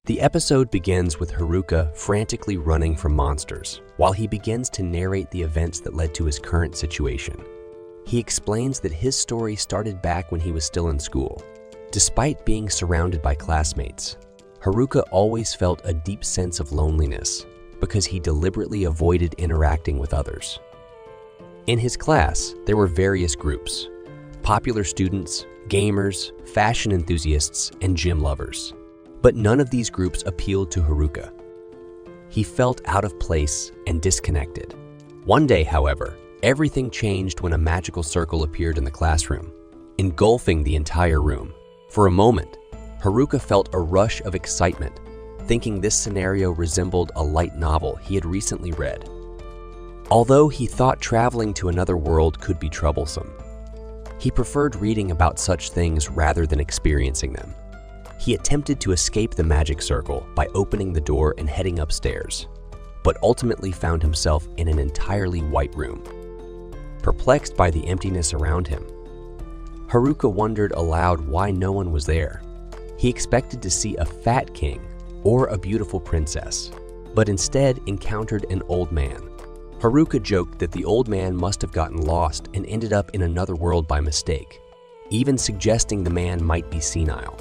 The episode begins with Haruka frantically running from monsters, while he begins to narrate the events that led to his current situation. He explains that his story started back when he was still in school. Despite being surrounded by classmates, Haruka always felt a deep sense of loneliness because he deliberately avoided interacting with others. In his class, there were various groups: popular students, gamers, fashion enthusiasts, and gym lovers. But none of these groups appealed to Haruka. He felt out of place and disconnected. One day, however, everything changed when a magical circle appeared in the classroom, engulfing the entire room. For a moment, Haruka felt a rush of excitement, thinking this scenario resembled a light novel he had recently read. Although he thought traveling to another world could be troublesome, he preferred reading about such things rather than experiencing them. He attempted to escape the magic circle by opening the door and heading upstairs, but ultimately found himself in an entirely white room. Perplexed by the emptiness around him, Haruka wondered aloud why no one was there. He expected to see a fat king or a beautiful princess, but instead encountered an old man. Haruka joked that the old man must have gotten lost and ended up in another world by mistake, even suggesting the man might be senile.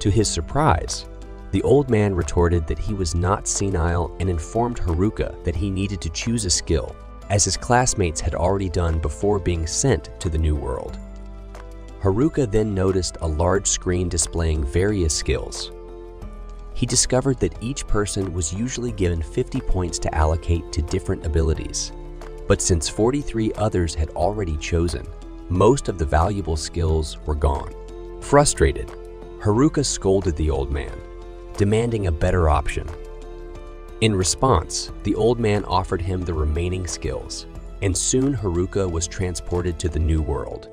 To his surprise, the old man retorted that he was not senile and informed Haruka that he needed to choose a skill, as his classmates had already done before being sent to the new world. Haruka then noticed a large screen displaying various skills. He discovered that each person was usually given 50 points to allocate to different abilities, but since 43 others had already chosen, most of the valuable skills were gone. Frustrated, Haruka scolded the old man, demanding a better option. In response, the old man offered him the remaining skills, and soon Haruka was transported to the new world.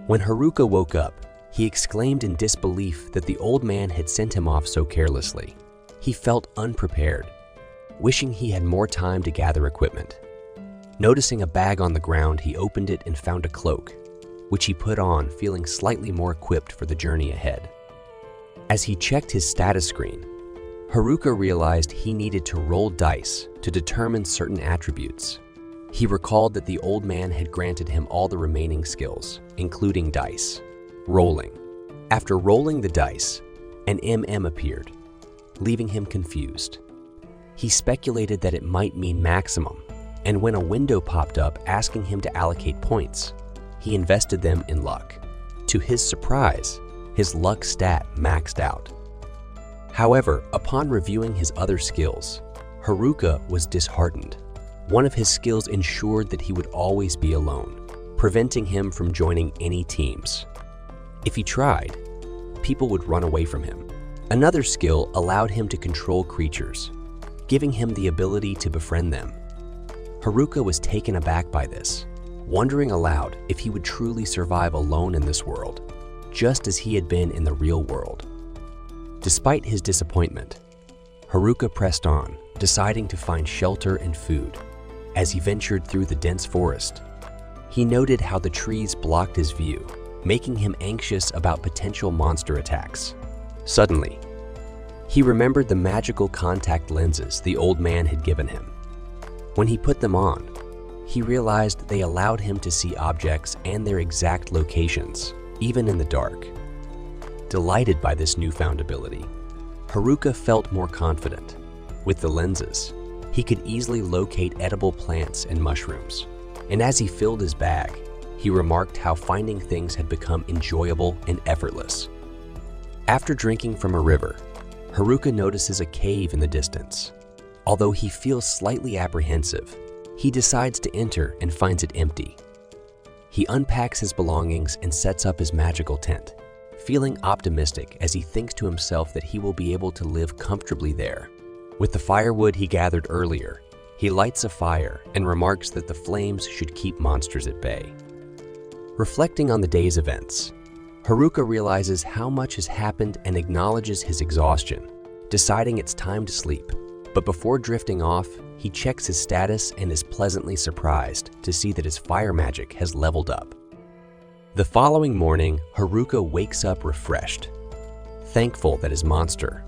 When Haruka woke up, he exclaimed in disbelief that the old man had sent him off so carelessly. He felt unprepared, wishing he had more time to gather equipment. Noticing a bag on the ground, he opened it and found a cloak, which he put on, feeling slightly more equipped for the journey ahead. As he checked his status screen, Haruka realized he needed to roll dice to determine certain attributes. He recalled that the old man had granted him all the remaining skills, including dice. Rolling. After rolling the dice, an MM appeared, leaving him confused. He speculated that it might mean maximum, and when a window popped up asking him to allocate points, he invested them in luck. To his surprise, his luck stat maxed out. However, upon reviewing his other skills, Haruka was disheartened. One of his skills ensured that he would always be alone, preventing him from joining any teams. If he tried, people would run away from him. Another skill allowed him to control creatures, giving him the ability to befriend them. Haruka was taken aback by this, wondering aloud if he would truly survive alone in this world, just as he had been in the real world. Despite his disappointment, Haruka pressed on, deciding to find shelter and food. As he ventured through the dense forest, he noted how the trees blocked his view, making him anxious about potential monster attacks. Suddenly, he remembered the magical contact lenses the old man had given him. When he put them on, he realized they allowed him to see objects and their exact locations, even in the dark. Delighted by this newfound ability, Haruka felt more confident. With the lenses, he could easily locate edible plants and mushrooms. And as he filled his bag, he remarked how finding things had become enjoyable and effortless. After drinking from a river, Haruka notices a cave in the distance. Although he feels slightly apprehensive, he decides to enter and finds it empty. He unpacks his belongings and sets up his magical tent, feeling optimistic as he thinks to himself that he will be able to live comfortably there. With the firewood he gathered earlier, he lights a fire and remarks that the flames should keep monsters at bay. Reflecting on the day's events, Haruka realizes how much has happened and acknowledges his exhaustion, deciding it's time to sleep. But before drifting off, he checks his status and is pleasantly surprised to see that his fire magic has leveled up. The following morning, Haruka wakes up refreshed, thankful that his monster,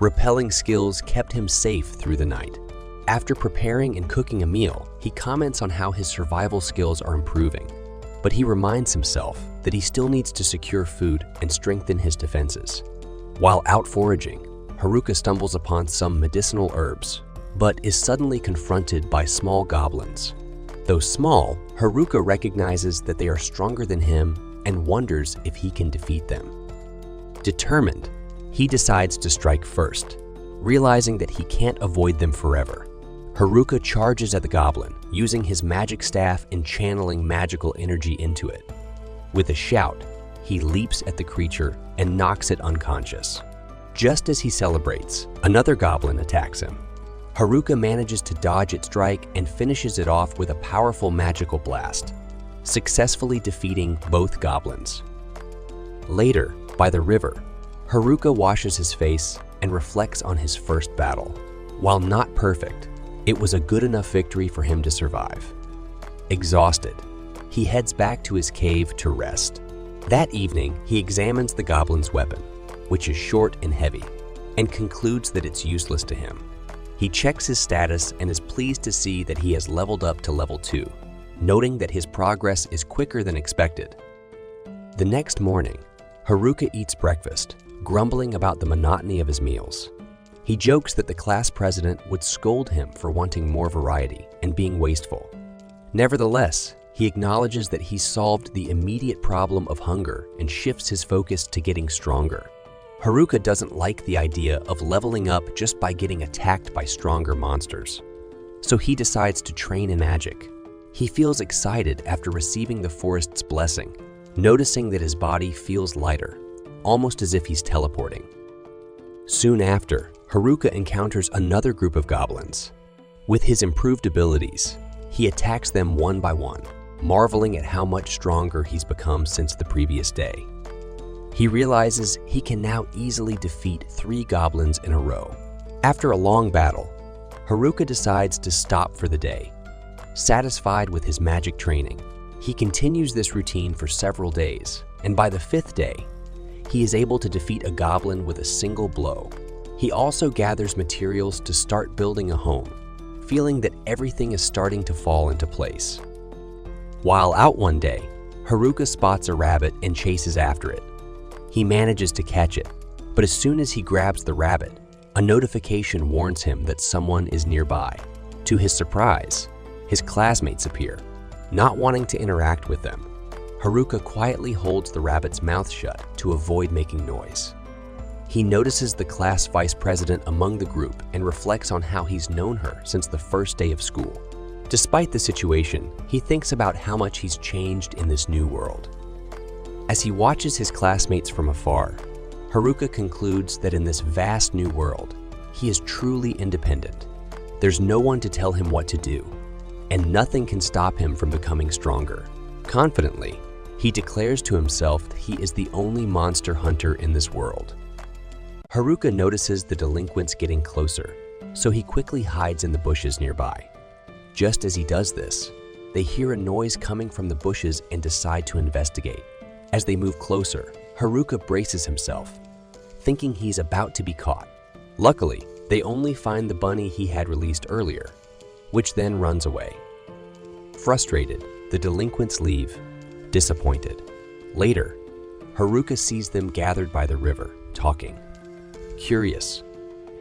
Rappelling skills kept him safe through the night. After preparing and cooking a meal, he comments on how his survival skills are improving, but he reminds himself that he still needs to secure food and strengthen his defenses. While out foraging, Haruka stumbles upon some medicinal herbs, but is suddenly confronted by small goblins. Though small, Haruka recognizes that they are stronger than him and wonders if he can defeat them. Determined, he decides to strike first, realizing that he can't avoid them forever. Haruka charges at the goblin, using his magic staff and channeling magical energy into it. With a shout, he leaps at the creature and knocks it unconscious. Just as he celebrates, another goblin attacks him. Haruka manages to dodge its strike and finishes it off with a powerful magical blast, successfully defeating both goblins. Later, by the river, Haruka washes his face and reflects on his first battle. While not perfect, it was a good enough victory for him to survive. Exhausted, he heads back to his cave to rest. That evening, he examines the goblin's weapon, which is short and heavy, and concludes that it's useless to him. He checks his status and is pleased to see that he has leveled up to level 2, noting that his progress is quicker than expected. The next morning, Haruka eats breakfast, grumbling about the monotony of his meals. He jokes that the class president would scold him for wanting more variety and being wasteful. Nevertheless, he acknowledges that he solved the immediate problem of hunger and shifts his focus to getting stronger. Haruka doesn't like the idea of leveling up just by getting attacked by stronger monsters, so he decides to train in magic. He feels excited after receiving the forest's blessing, noticing that his body feels lighter, almost as if he's teleporting. Soon after, Haruka encounters another group of goblins. With his improved abilities, he attacks them one by one, marveling at how much stronger he's become since the previous day. He realizes he can now easily defeat 3 goblins in a row. After a long battle, Haruka decides to stop for the day. Satisfied with his magic training, he continues this routine for several days, and by the 5th day, he is able to defeat a goblin with a single blow. He also gathers materials to start building a home, feeling that everything is starting to fall into place. While out one day, Haruka spots a rabbit and chases after it. He manages to catch it, but as soon as he grabs the rabbit, a notification warns him that someone is nearby. To his surprise, his classmates appear. Not wanting to interact with them, Haruka quietly holds the rabbit's mouth shut to avoid making noise. He notices the class vice president among the group and reflects on how he's known her since the first day of school. Despite the situation, he thinks about how much he's changed in this new world. As he watches his classmates from afar, Haruka concludes that in this vast new world, he is truly independent. There's no one to tell him what to do, and nothing can stop him from becoming stronger. Confidently, he declares to himself that he is the only monster hunter in this world. Haruka notices the delinquents getting closer, so he quickly hides in the bushes nearby. Just as he does this, they hear a noise coming from the bushes and decide to investigate. As they move closer, Haruka braces himself, thinking he's about to be caught. Luckily, they only find the bunny he had released earlier, which then runs away. Frustrated, the delinquents leave, disappointed. Later, Haruka sees them gathered by the river, talking. Curious,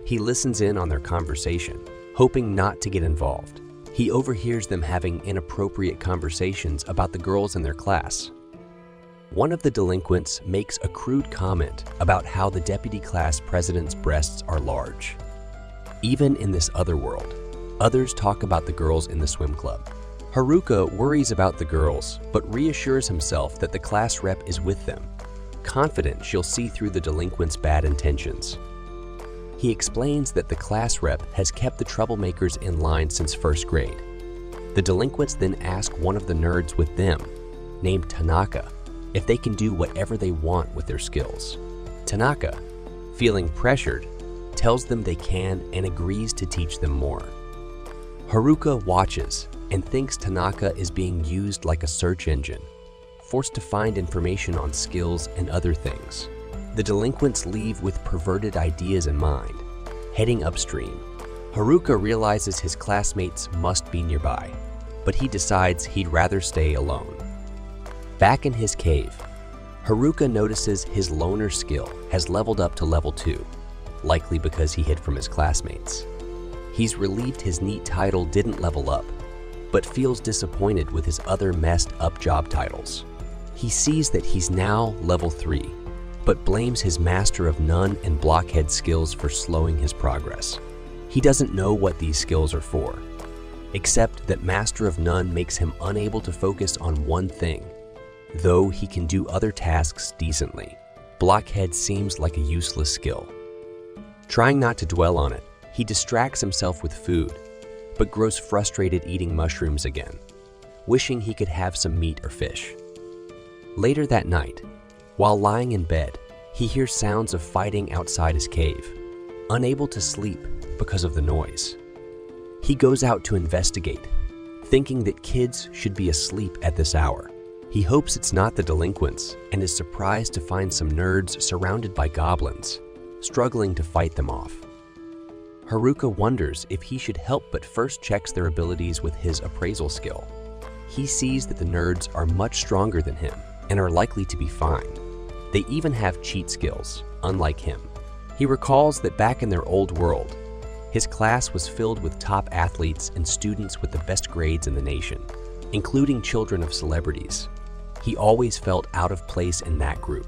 he listens in on their conversation, hoping not to get involved. He overhears them having inappropriate conversations about the girls in their class. One of the delinquents makes a crude comment about how the deputy class president's breasts are large. Even in this other world, others talk about the girls in the swim club. Haruka worries about the girls, but reassures himself that the class rep is with them, confident she'll see through the delinquents' bad intentions. He explains that the class rep has kept the troublemakers in line since first grade. The delinquents then ask one of the nerds with them, named Tanaka, if they can do whatever they want with their skills. Tanaka, feeling pressured, tells them they can and agrees to teach them more. Haruka watches and thinks Tanaka is being used like a search engine, forced to find information on skills and other things. The delinquents leave with perverted ideas in mind, heading upstream. Haruka realizes his classmates must be nearby, but he decides he'd rather stay alone. Back in his cave, Haruka notices his loner skill has leveled up to level 2, likely because he hid from his classmates. He's relieved his neat title didn't level up, but feels disappointed with his other messed up job titles. He sees that he's now level 3, but blames his Master of None and Blockhead skills for slowing his progress. He doesn't know what these skills are for, except that Master of None makes him unable to focus on one thing, though he can do other tasks decently. Blockhead seems like a useless skill. Trying not to dwell on it, he distracts himself with food, but grows frustrated eating mushrooms again, wishing he could have some meat or fish. Later that night, while lying in bed, he hears sounds of fighting outside his cave, unable to sleep because of the noise. He goes out to investigate, thinking that kids should be asleep at this hour. He hopes it's not the delinquents and is surprised to find some nerds surrounded by goblins, struggling to fight them off. Haruka wonders if he should help, but first checks their abilities with his appraisal skill. He sees that the nerds are much stronger than him and are likely to be fine. They even have cheat skills, unlike him. He recalls that back in their old world, his class was filled with top athletes and students with the best grades in the nation, including children of celebrities. He always felt out of place in that group.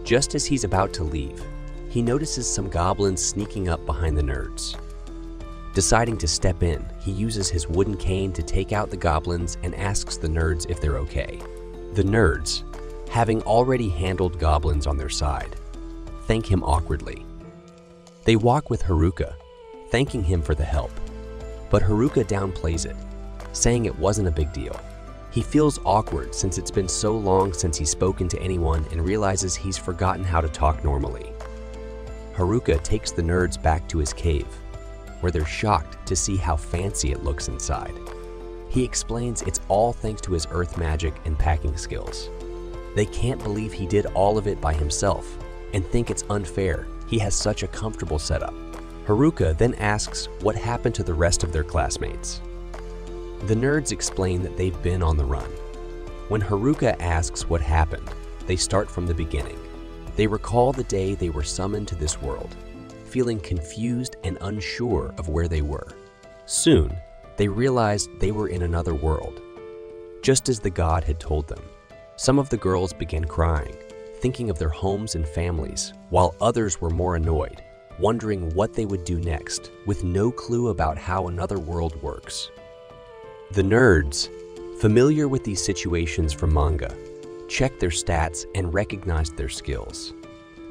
Just as he's about to leave, he notices some goblins sneaking up behind the nerds. Deciding to step in, he uses his wooden cane to take out the goblins and asks the nerds if they're okay. The nerds, having already handled goblins on their side, thank him awkwardly. They walk with Haruka, thanking him for the help, but Haruka downplays it, saying it wasn't a big deal. He feels awkward since it's been so long since he's spoken to anyone and realizes he's forgotten how to talk normally. Haruka takes the nerds back to his cave, where they're shocked to see how fancy it looks inside. He explains it's all thanks to his earth magic and packing skills. They can't believe he did all of it by himself and think it's unfair he has such a comfortable setup. Haruka then asks what happened to the rest of their classmates. The nerds explain that they've been on the run. When Haruka asks what happened, they start from the beginning. They recall the day they were summoned to this world, feeling confused and unsure of where they were. Soon, they realized they were in another world, just as the god had told them. Some of the girls began crying, thinking of their homes and families, while others were more annoyed, wondering what they would do next, with no clue about how another world works. The nerds, familiar with these situations from manga, checked their stats and recognized their skills.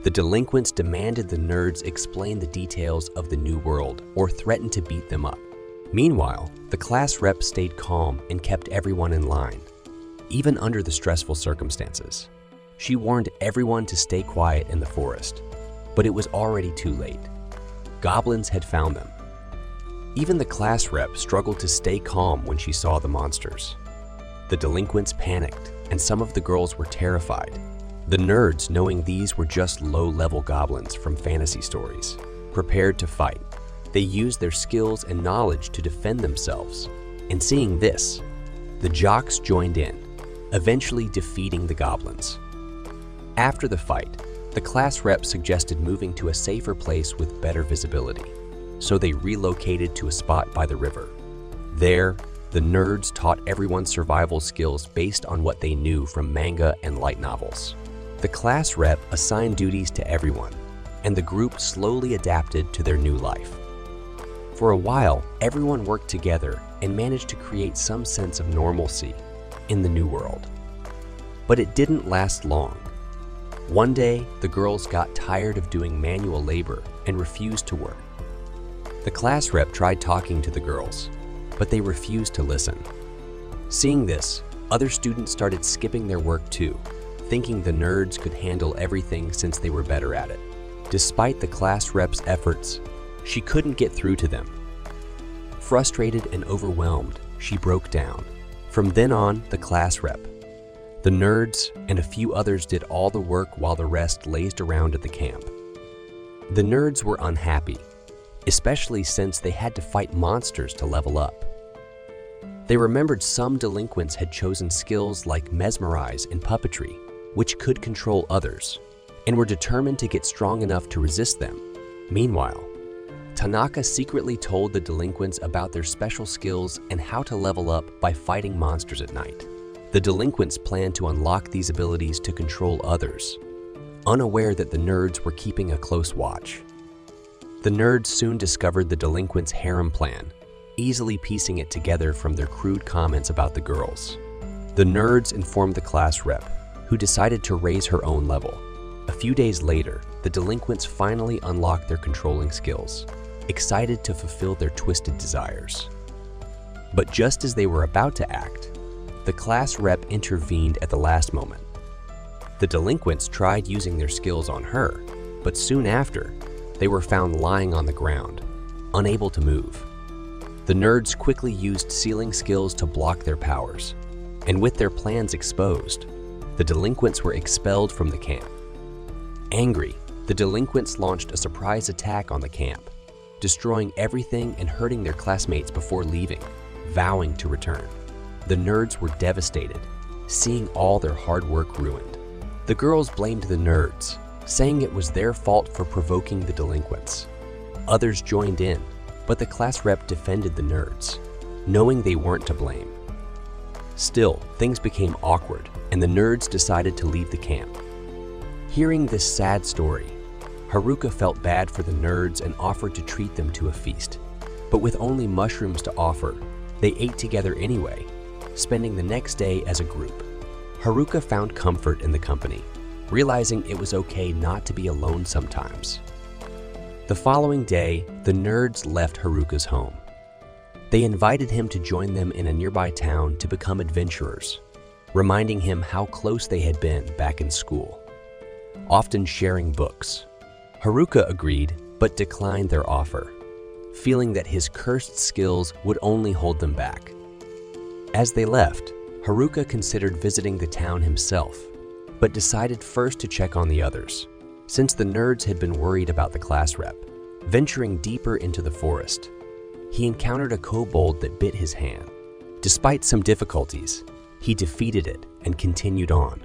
The delinquents demanded the nerds explain the details of the new world or threatened to beat them up. Meanwhile, the class rep stayed calm and kept everyone in line, even under the stressful circumstances. She warned everyone to stay quiet in the forest, but it was already too late. Goblins had found them. Even the class rep struggled to stay calm when she saw the monsters. The delinquents panicked, and some of the girls were terrified. The nerds, knowing these were just low-level goblins from fantasy stories, prepared to fight. They used their skills and knowledge to defend themselves. And seeing this, the jocks joined in, eventually defeating the goblins. After the fight, the class rep suggested moving to a safer place with better visibility, so they relocated to a spot by the river. There, the nerds taught everyone survival skills based on what they knew from manga and light novels. The class rep assigned duties to everyone, and the group slowly adapted to their new life. For a while, everyone worked together and managed to create some sense of normalcy in the new world. But it didn't last long. One day, the girls got tired of doing manual labor and refused to work. The class rep tried talking to the girls, but they refused to listen. Seeing this, other students started skipping their work too, thinking the nerds could handle everything since they were better at it. Despite the class rep's efforts, she couldn't get through to them. Frustrated and overwhelmed, she broke down. From then on, the class rep, the nerds, and a few others did all the work while the rest lazed around at the camp. The nerds were unhappy, especially since they had to fight monsters to level up. They remembered some delinquents had chosen skills like mesmerize and puppetry, which could control others, and were determined to get strong enough to resist them. Meanwhile, Tanaka secretly told the delinquents about their special skills and how to level up by fighting monsters at night. The delinquents planned to unlock these abilities to control others, unaware that the nerds were keeping a close watch. The nerds soon discovered the delinquents' harem plan, easily piecing it together from their crude comments about the girls. The nerds informed the class rep, who decided to raise her own level. A few days later, the delinquents finally unlocked their controlling skills, excited to fulfill their twisted desires. But just as they were about to act, the class rep intervened at the last moment. The delinquents tried using their skills on her, but soon after, they were found lying on the ground, unable to move. The nerds quickly used sealing skills to block their powers, and with their plans exposed, the delinquents were expelled from the camp. Angry, the delinquents launched a surprise attack on the camp, destroying everything and hurting their classmates before leaving, vowing to return. The nerds were devastated, seeing all their hard work ruined. The girls blamed the nerds, saying it was their fault for provoking the delinquents. Others joined in, but the class rep defended the nerds, knowing they weren't to blame. Still, things became awkward, and the nerds decided to leave the camp. Hearing this sad story, Haruka felt bad for the nerds and offered to treat them to a feast. But with only mushrooms to offer, they ate together anyway, spending the next day as a group. Haruka found comfort in the company, realizing it was okay not to be alone sometimes. The following day, the nerds left Haruka's home. They invited him to join them in a nearby town to become adventurers, reminding him how close they had been back in school, often sharing books. Haruka agreed, but declined their offer, feeling that his cursed skills would only hold them back. As they left, Haruka considered visiting the town himself, but decided first to check on the others, since the nerds had been worried about the class rep. Venturing deeper into the forest, he encountered a kobold that bit his hand. Despite some difficulties, he defeated it and continued on,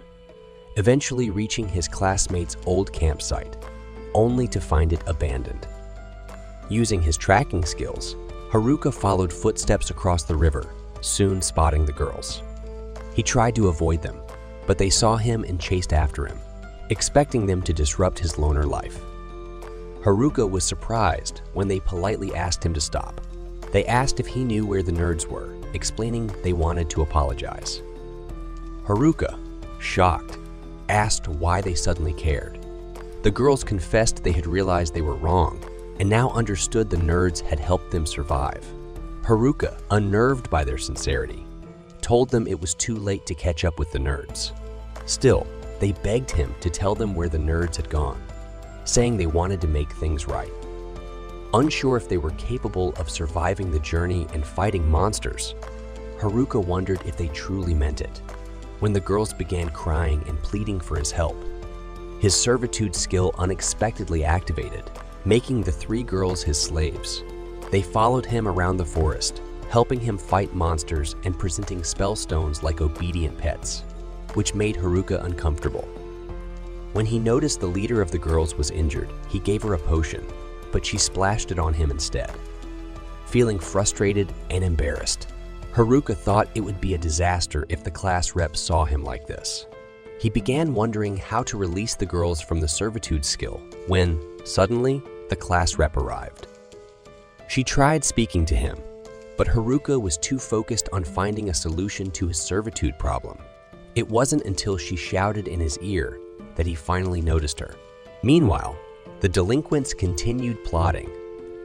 eventually reaching his classmates' old campsite, only to find it abandoned. Using his tracking skills, Haruka followed footsteps across the river, soon spotting the girls. He tried to avoid them, but they saw him and chased after him, expecting them to disrupt his loner life. Haruka was surprised when they politely asked him to stop. They asked if he knew where the nerds were, explaining they wanted to apologize. Haruka, shocked, asked why they suddenly cared. The girls confessed they had realized they were wrong and now understood the nerds had helped them survive. Haruka, unnerved by their sincerity, told them it was too late to catch up with the nerds. Still, they begged him to tell them where the nerds had gone, saying they wanted to make things right. Unsure if they were capable of surviving the journey and fighting monsters, Haruka wondered if they truly meant it. When the girls began crying and pleading for his help, his servitude skill unexpectedly activated, making the three girls his slaves. They followed him around the forest, helping him fight monsters and presenting spell stones like obedient pets, which made Haruka uncomfortable. When he noticed the leader of the girls was injured, he gave her a potion, but she splashed it on him instead. Feeling frustrated and embarrassed, Haruka thought it would be a disaster if the class rep saw him like this. He began wondering how to release the girls from the servitude skill when, suddenly, the class rep arrived. She tried speaking to him, but Haruka was too focused on finding a solution to his servitude problem. It wasn't until she shouted in his ear that he finally noticed her. Meanwhile, the delinquents continued plotting,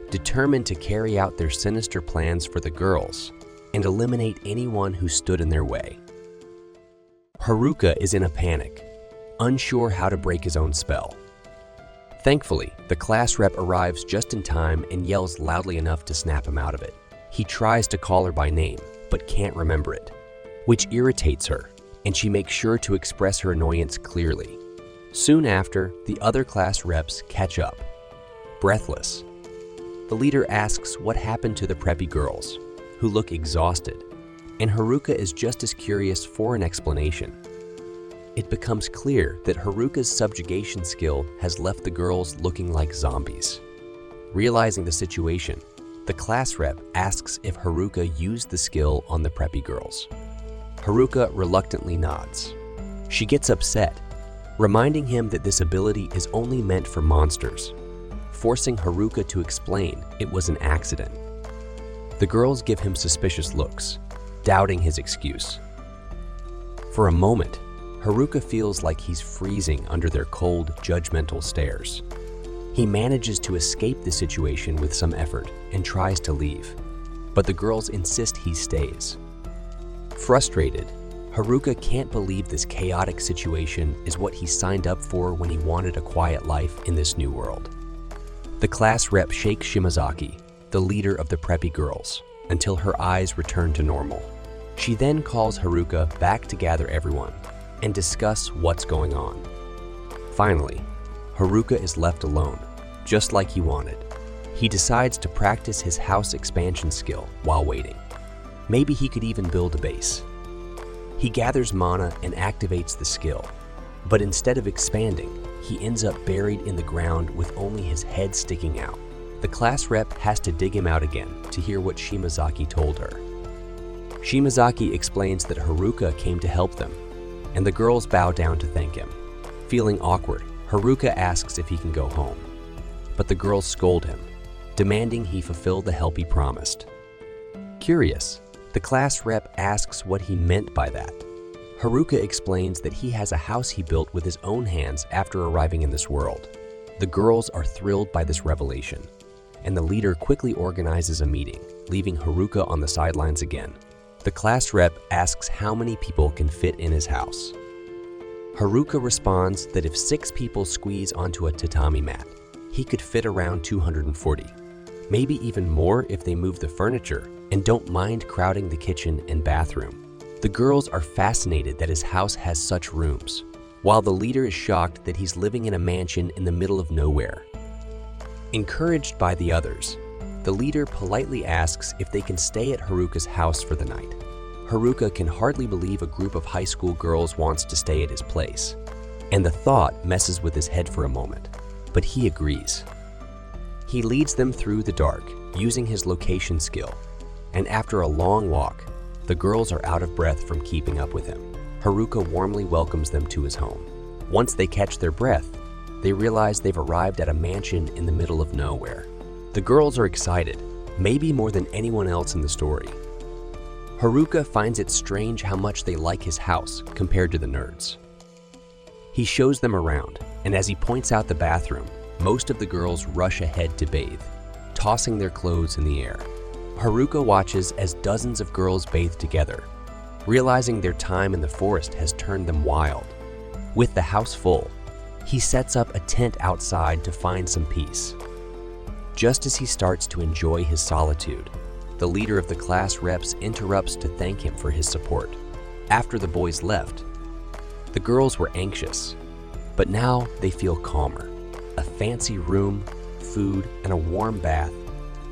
determined to carry out their sinister plans for the girls and eliminate anyone who stood in their way. Haruka is in a panic, unsure how to break his own spell. Thankfully, the class rep arrives just in time and yells loudly enough to snap him out of it. He tries to call her by name, but can't remember it, which irritates her, and she makes sure to express her annoyance clearly. Soon after, the other class reps catch up, breathless. The leader asks what happened to the preppy girls, who look exhausted, and Haruka is just as curious for an explanation. It becomes clear that Haruka's subjugation skill has left the girls looking like zombies. Realizing the situation, the class rep asks if Haruka used the skill on the preppy girls. Haruka reluctantly nods. She gets upset, reminding him that this ability is only meant for monsters, forcing Haruka to explain it was an accident. The girls give him suspicious looks, doubting his excuse. For a moment, Haruka feels like he's freezing under their cold, judgmental stares. He manages to escape the situation with some effort and tries to leave, but the girls insist he stays. Frustrated, Haruka can't believe this chaotic situation is what he signed up for when he wanted a quiet life in this new world. The class rep shakes Shimazaki, the leader of the preppy girls, until her eyes return to normal. She then calls Haruka back to gather everyone and discuss what's going on. Finally, Haruka is left alone, just like he wanted. He decides to practice his house expansion skill while waiting. Maybe he could even build a base. He gathers mana and activates the skill, but instead of expanding, he ends up buried in the ground with only his head sticking out. The class rep has to dig him out again to hear what Shimazaki told her. Shimazaki explains that Haruka came to help them, and the girls bow down to thank him. Feeling awkward, Haruka asks if he can go home, but the girls scold him, demanding he fulfill the help he promised. Curious, the class rep asks what he meant by that. Haruka explains that he has a house he built with his own hands after arriving in this world. The girls are thrilled by this revelation, and the leader quickly organizes a meeting, leaving Haruka on the sidelines again. The class rep asks how many people can fit in his house. Haruka responds that if 6 people squeeze onto a tatami mat, he could fit around 240, maybe even more if they move the furniture and don't mind crowding the kitchen and bathroom. The girls are fascinated that his house has such rooms, while the leader is shocked that he's living in a mansion in the middle of nowhere. Encouraged by the others, the leader politely asks if they can stay at Haruka's house for the night. Haruka can hardly believe a group of high school girls wants to stay at his place, and the thought messes with his head for a moment, but he agrees. He leads them through the dark, using his location skill, and after a long walk, the girls are out of breath from keeping up with him. Haruka warmly welcomes them to his home. Once they catch their breath, they realize they've arrived at a mansion in the middle of nowhere. The girls are excited, maybe more than anyone else in the story. Haruka finds it strange how much they like his house compared to the nerds. He shows them around, and as he points out the bathroom, most of the girls rush ahead to bathe, tossing their clothes in the air. Haruka watches as dozens of girls bathe together, realizing their time in the forest has turned them wild. With the house full, he sets up a tent outside to find some peace. Just as he starts to enjoy his solitude, the leader of the class reps interrupts to thank him for his support. After the boys left, the girls were anxious, but now they feel calmer. A fancy room, food, and a warm bath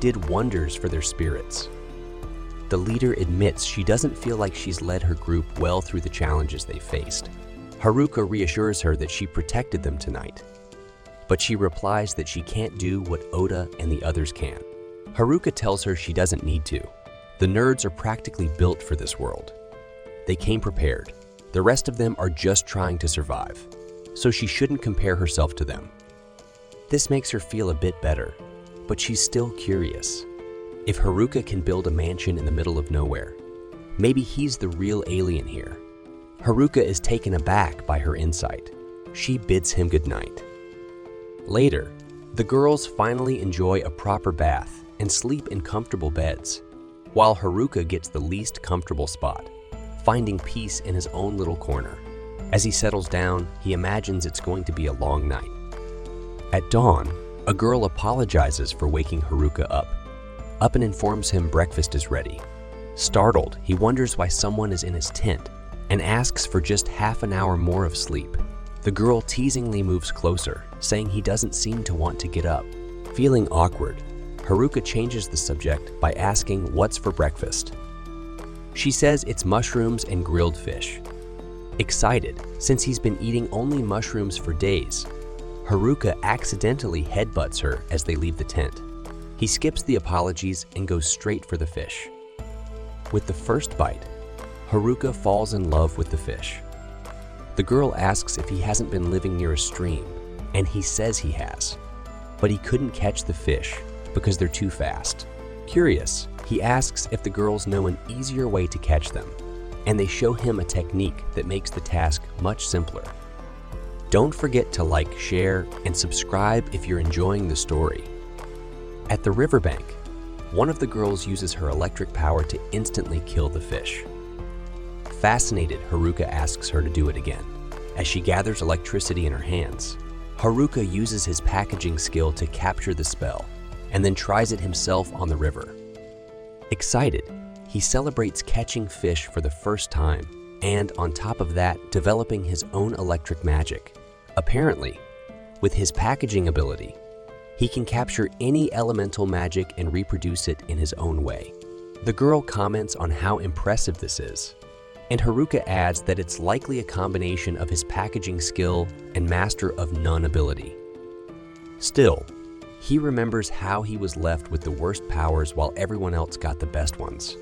did wonders for their spirits. The leader admits she doesn't feel like she's led her group well through the challenges they faced. Haruka reassures her that she protected them tonight, but she replies that she can't do what Oda and the others can. Haruka tells her she doesn't need to. The nerds are practically built for this world. They came prepared. The rest of them are just trying to survive, so she shouldn't compare herself to them. This makes her feel a bit better, but she's still curious. If Haruka can build a mansion in the middle of nowhere, maybe he's the real alien here. Haruka is taken aback by her insight. She bids him goodnight. Later, the girls finally enjoy a proper bath and sleep in comfortable beds, while Haruka gets the least comfortable spot, finding peace in his own little corner. As he settles down, he imagines it's going to be a long night. At dawn, a girl apologizes for waking Haruka up and informs him breakfast is ready. Startled, he wonders why someone is in his tent and asks for just half an hour more of sleep. The girl teasingly moves closer, saying he doesn't seem to want to get up. Feeling awkward, Haruka changes the subject by asking what's for breakfast. She says it's mushrooms and grilled fish. Excited, since he's been eating only mushrooms for days, Haruka accidentally headbutts her as they leave the tent. He skips the apologies and goes straight for the fish. With the first bite, Haruka falls in love with the fish. The girl asks if he hasn't been living near a stream, and he says he has, but he couldn't catch the fish because they're too fast. Curious, he asks if the girls know an easier way to catch them, and they show him a technique that makes the task much simpler. Don't forget to like, share, and subscribe if you're enjoying the story. At the riverbank, one of the girls uses her electric power to instantly kill the fish. Fascinated, Haruka asks her to do it again. As she gathers electricity in her hands, Haruka uses his packaging skill to capture the spell, and then tries it himself on the river. Excited, he celebrates catching fish for the first time, and on top of that, developing his own electric magic. Apparently, with his packaging ability, he can capture any elemental magic and reproduce it in his own way. The girl comments on how impressive this is, and Haruka adds that it's likely a combination of his packaging skill and Master of None ability. Still, he remembers how he was left with the worst powers while everyone else got the best ones,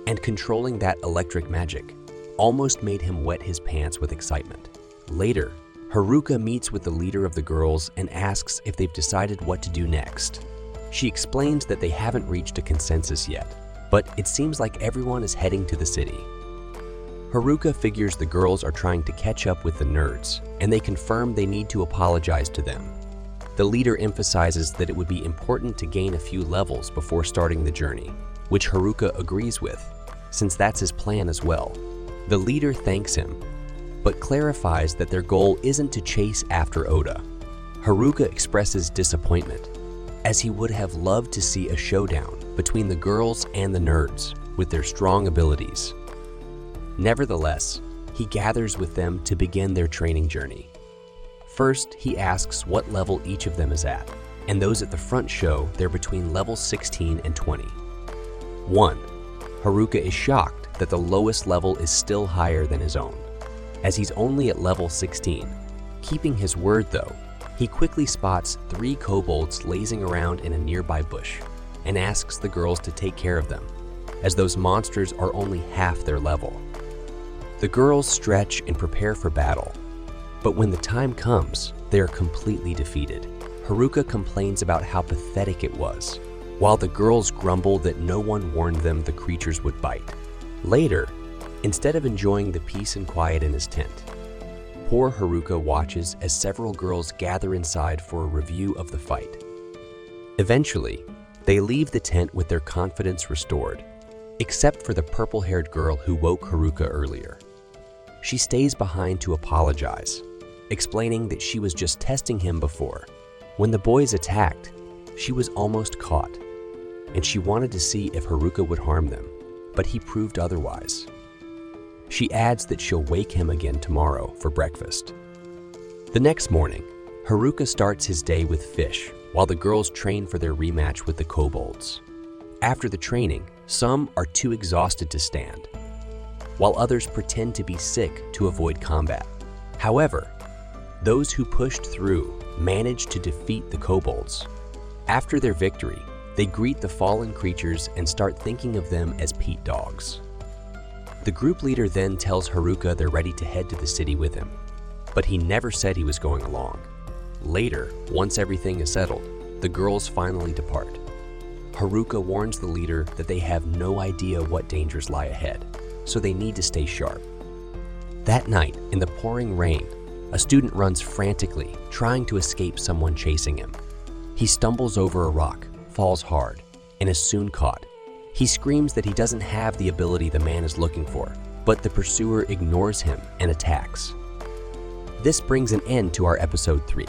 and controlling that electric magic almost made him wet his pants with excitement. Later, Haruka meets with the leader of the girls and asks if they've decided what to do next. She explains that they haven't reached a consensus yet, but it seems like everyone is heading to the city. Haruka figures the girls are trying to catch up with the nerds, and they confirm they need to apologize to them. The leader emphasizes that it would be important to gain a few levels before starting the journey, which Haruka agrees with, since that's his plan as well. The leader thanks him, but clarifies that their goal isn't to chase after Oda. Haruka expresses disappointment, as he would have loved to see a showdown between the girls and the nerds with their strong abilities. Nevertheless, he gathers with them to begin their training journey. First, he asks what level each of them is at, and those at the front show they're between level 16 and 20. 1. Haruka is shocked that the lowest level is still higher than his own, as he's only at level 16. Keeping his word though, he quickly spots 3 kobolds lazing around in a nearby bush and asks the girls to take care of them, as those monsters are only half their level. The girls stretch and prepare for battle, but when the time comes, they are completely defeated. Haruka complains about how pathetic it was, while the girls grumble that no one warned them the creatures would bite. Later, instead of enjoying the peace and quiet in his tent, poor Haruka watches as several girls gather inside for a review of the fight. Eventually, they leave the tent with their confidence restored, except for the purple-haired girl who woke Haruka earlier. She stays behind to apologize, explaining that she was just testing him before. When the boys attacked, she was almost caught, and she wanted to see if Haruka would harm them, but he proved otherwise. She adds that she'll wake him again tomorrow for breakfast. The next morning, Haruka starts his day with fish, while the girls train for their rematch with the kobolds. After the training, some are too exhausted to stand, while others pretend to be sick to avoid combat. However, those who pushed through managed to defeat the kobolds. After their victory, they greet the fallen creatures and start thinking of them as Pete dogs. The group leader then tells Haruka they're ready to head to the city with him, but he never said he was going along. Later, once everything is settled, the girls finally depart. Haruka warns the leader that they have no idea what dangers lie ahead, so they need to stay sharp. That night, in the pouring rain, a student runs frantically, trying to escape someone chasing him. He stumbles over a rock, falls hard, and is soon caught. He screams that he doesn't have the ability the man is looking for, but the pursuer ignores him and attacks. This brings an end to our episode 3.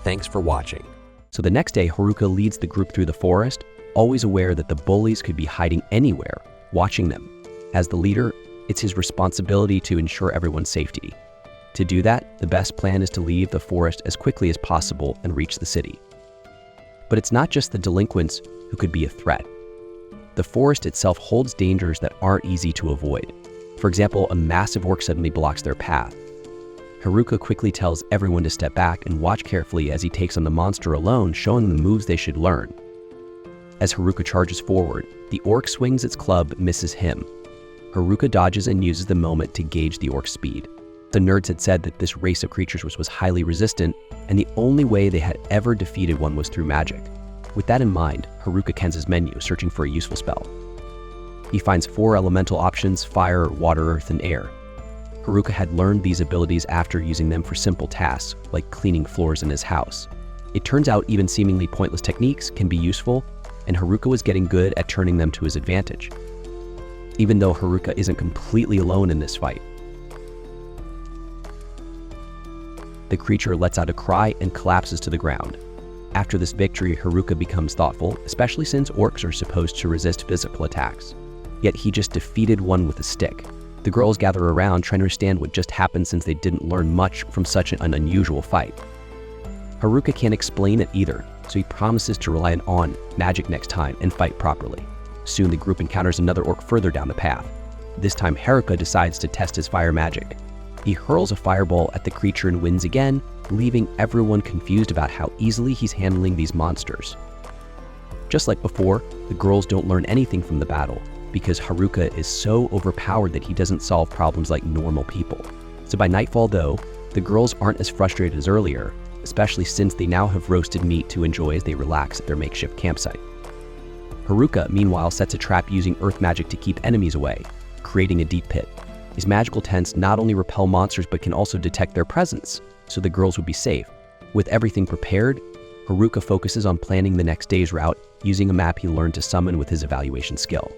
Thanks for watching. So the next day, Haruka leads the group through the forest, always aware that the bullies could be hiding anywhere, watching them. As the leader, it's his responsibility to ensure everyone's safety. To do that, the best plan is to leave the forest as quickly as possible and reach the city. But it's not just the delinquents who could be a threat. The forest itself holds dangers that aren't easy to avoid. For example, a massive orc suddenly blocks their path. Haruka quickly tells everyone to step back and watch carefully as he takes on the monster alone, showing them the moves they should learn. As Haruka charges forward, the orc swings its club, misses him. Haruka dodges and uses the moment to gauge the orc's speed. The nerds had said that this race of creatures was highly resistant, and the only way they had ever defeated one was through magic. With that in mind, Haruka cans his menu, searching for a useful spell. He finds 4 elemental options: fire, water, earth, and air. Haruka had learned these abilities after using them for simple tasks, like cleaning floors in his house. It turns out even seemingly pointless techniques can be useful, and Haruka was getting good at turning them to his advantage. Even though Haruka isn't completely alone in this fight. The creature lets out a cry and collapses to the ground. After this victory, Haruka becomes thoughtful, especially since orcs are supposed to resist physical attacks. Yet he just defeated one with a stick. The girls gather around trying to understand what just happened since they didn't learn much from such an unusual fight. Haruka can't explain it either, so he promises to rely on magic next time and fight properly. Soon the group encounters another orc further down the path. This time Haruka decides to test his fire magic. He hurls a fireball at the creature and wins again, leaving everyone confused about how easily he's handling these monsters. Just like before, the girls don't learn anything from the battle, because Haruka is so overpowered that he doesn't solve problems like normal people. So by nightfall though, the girls aren't as frustrated as earlier, especially since they now have roasted meat to enjoy as they relax at their makeshift campsite. Haruka, meanwhile, sets a trap using earth magic to keep enemies away, creating a deep pit. These magical tents not only repel monsters but can also detect their presence, so the girls would be safe. With everything prepared, Haruka focuses on planning the next day's route using a map he learned to summon with his evaluation skill.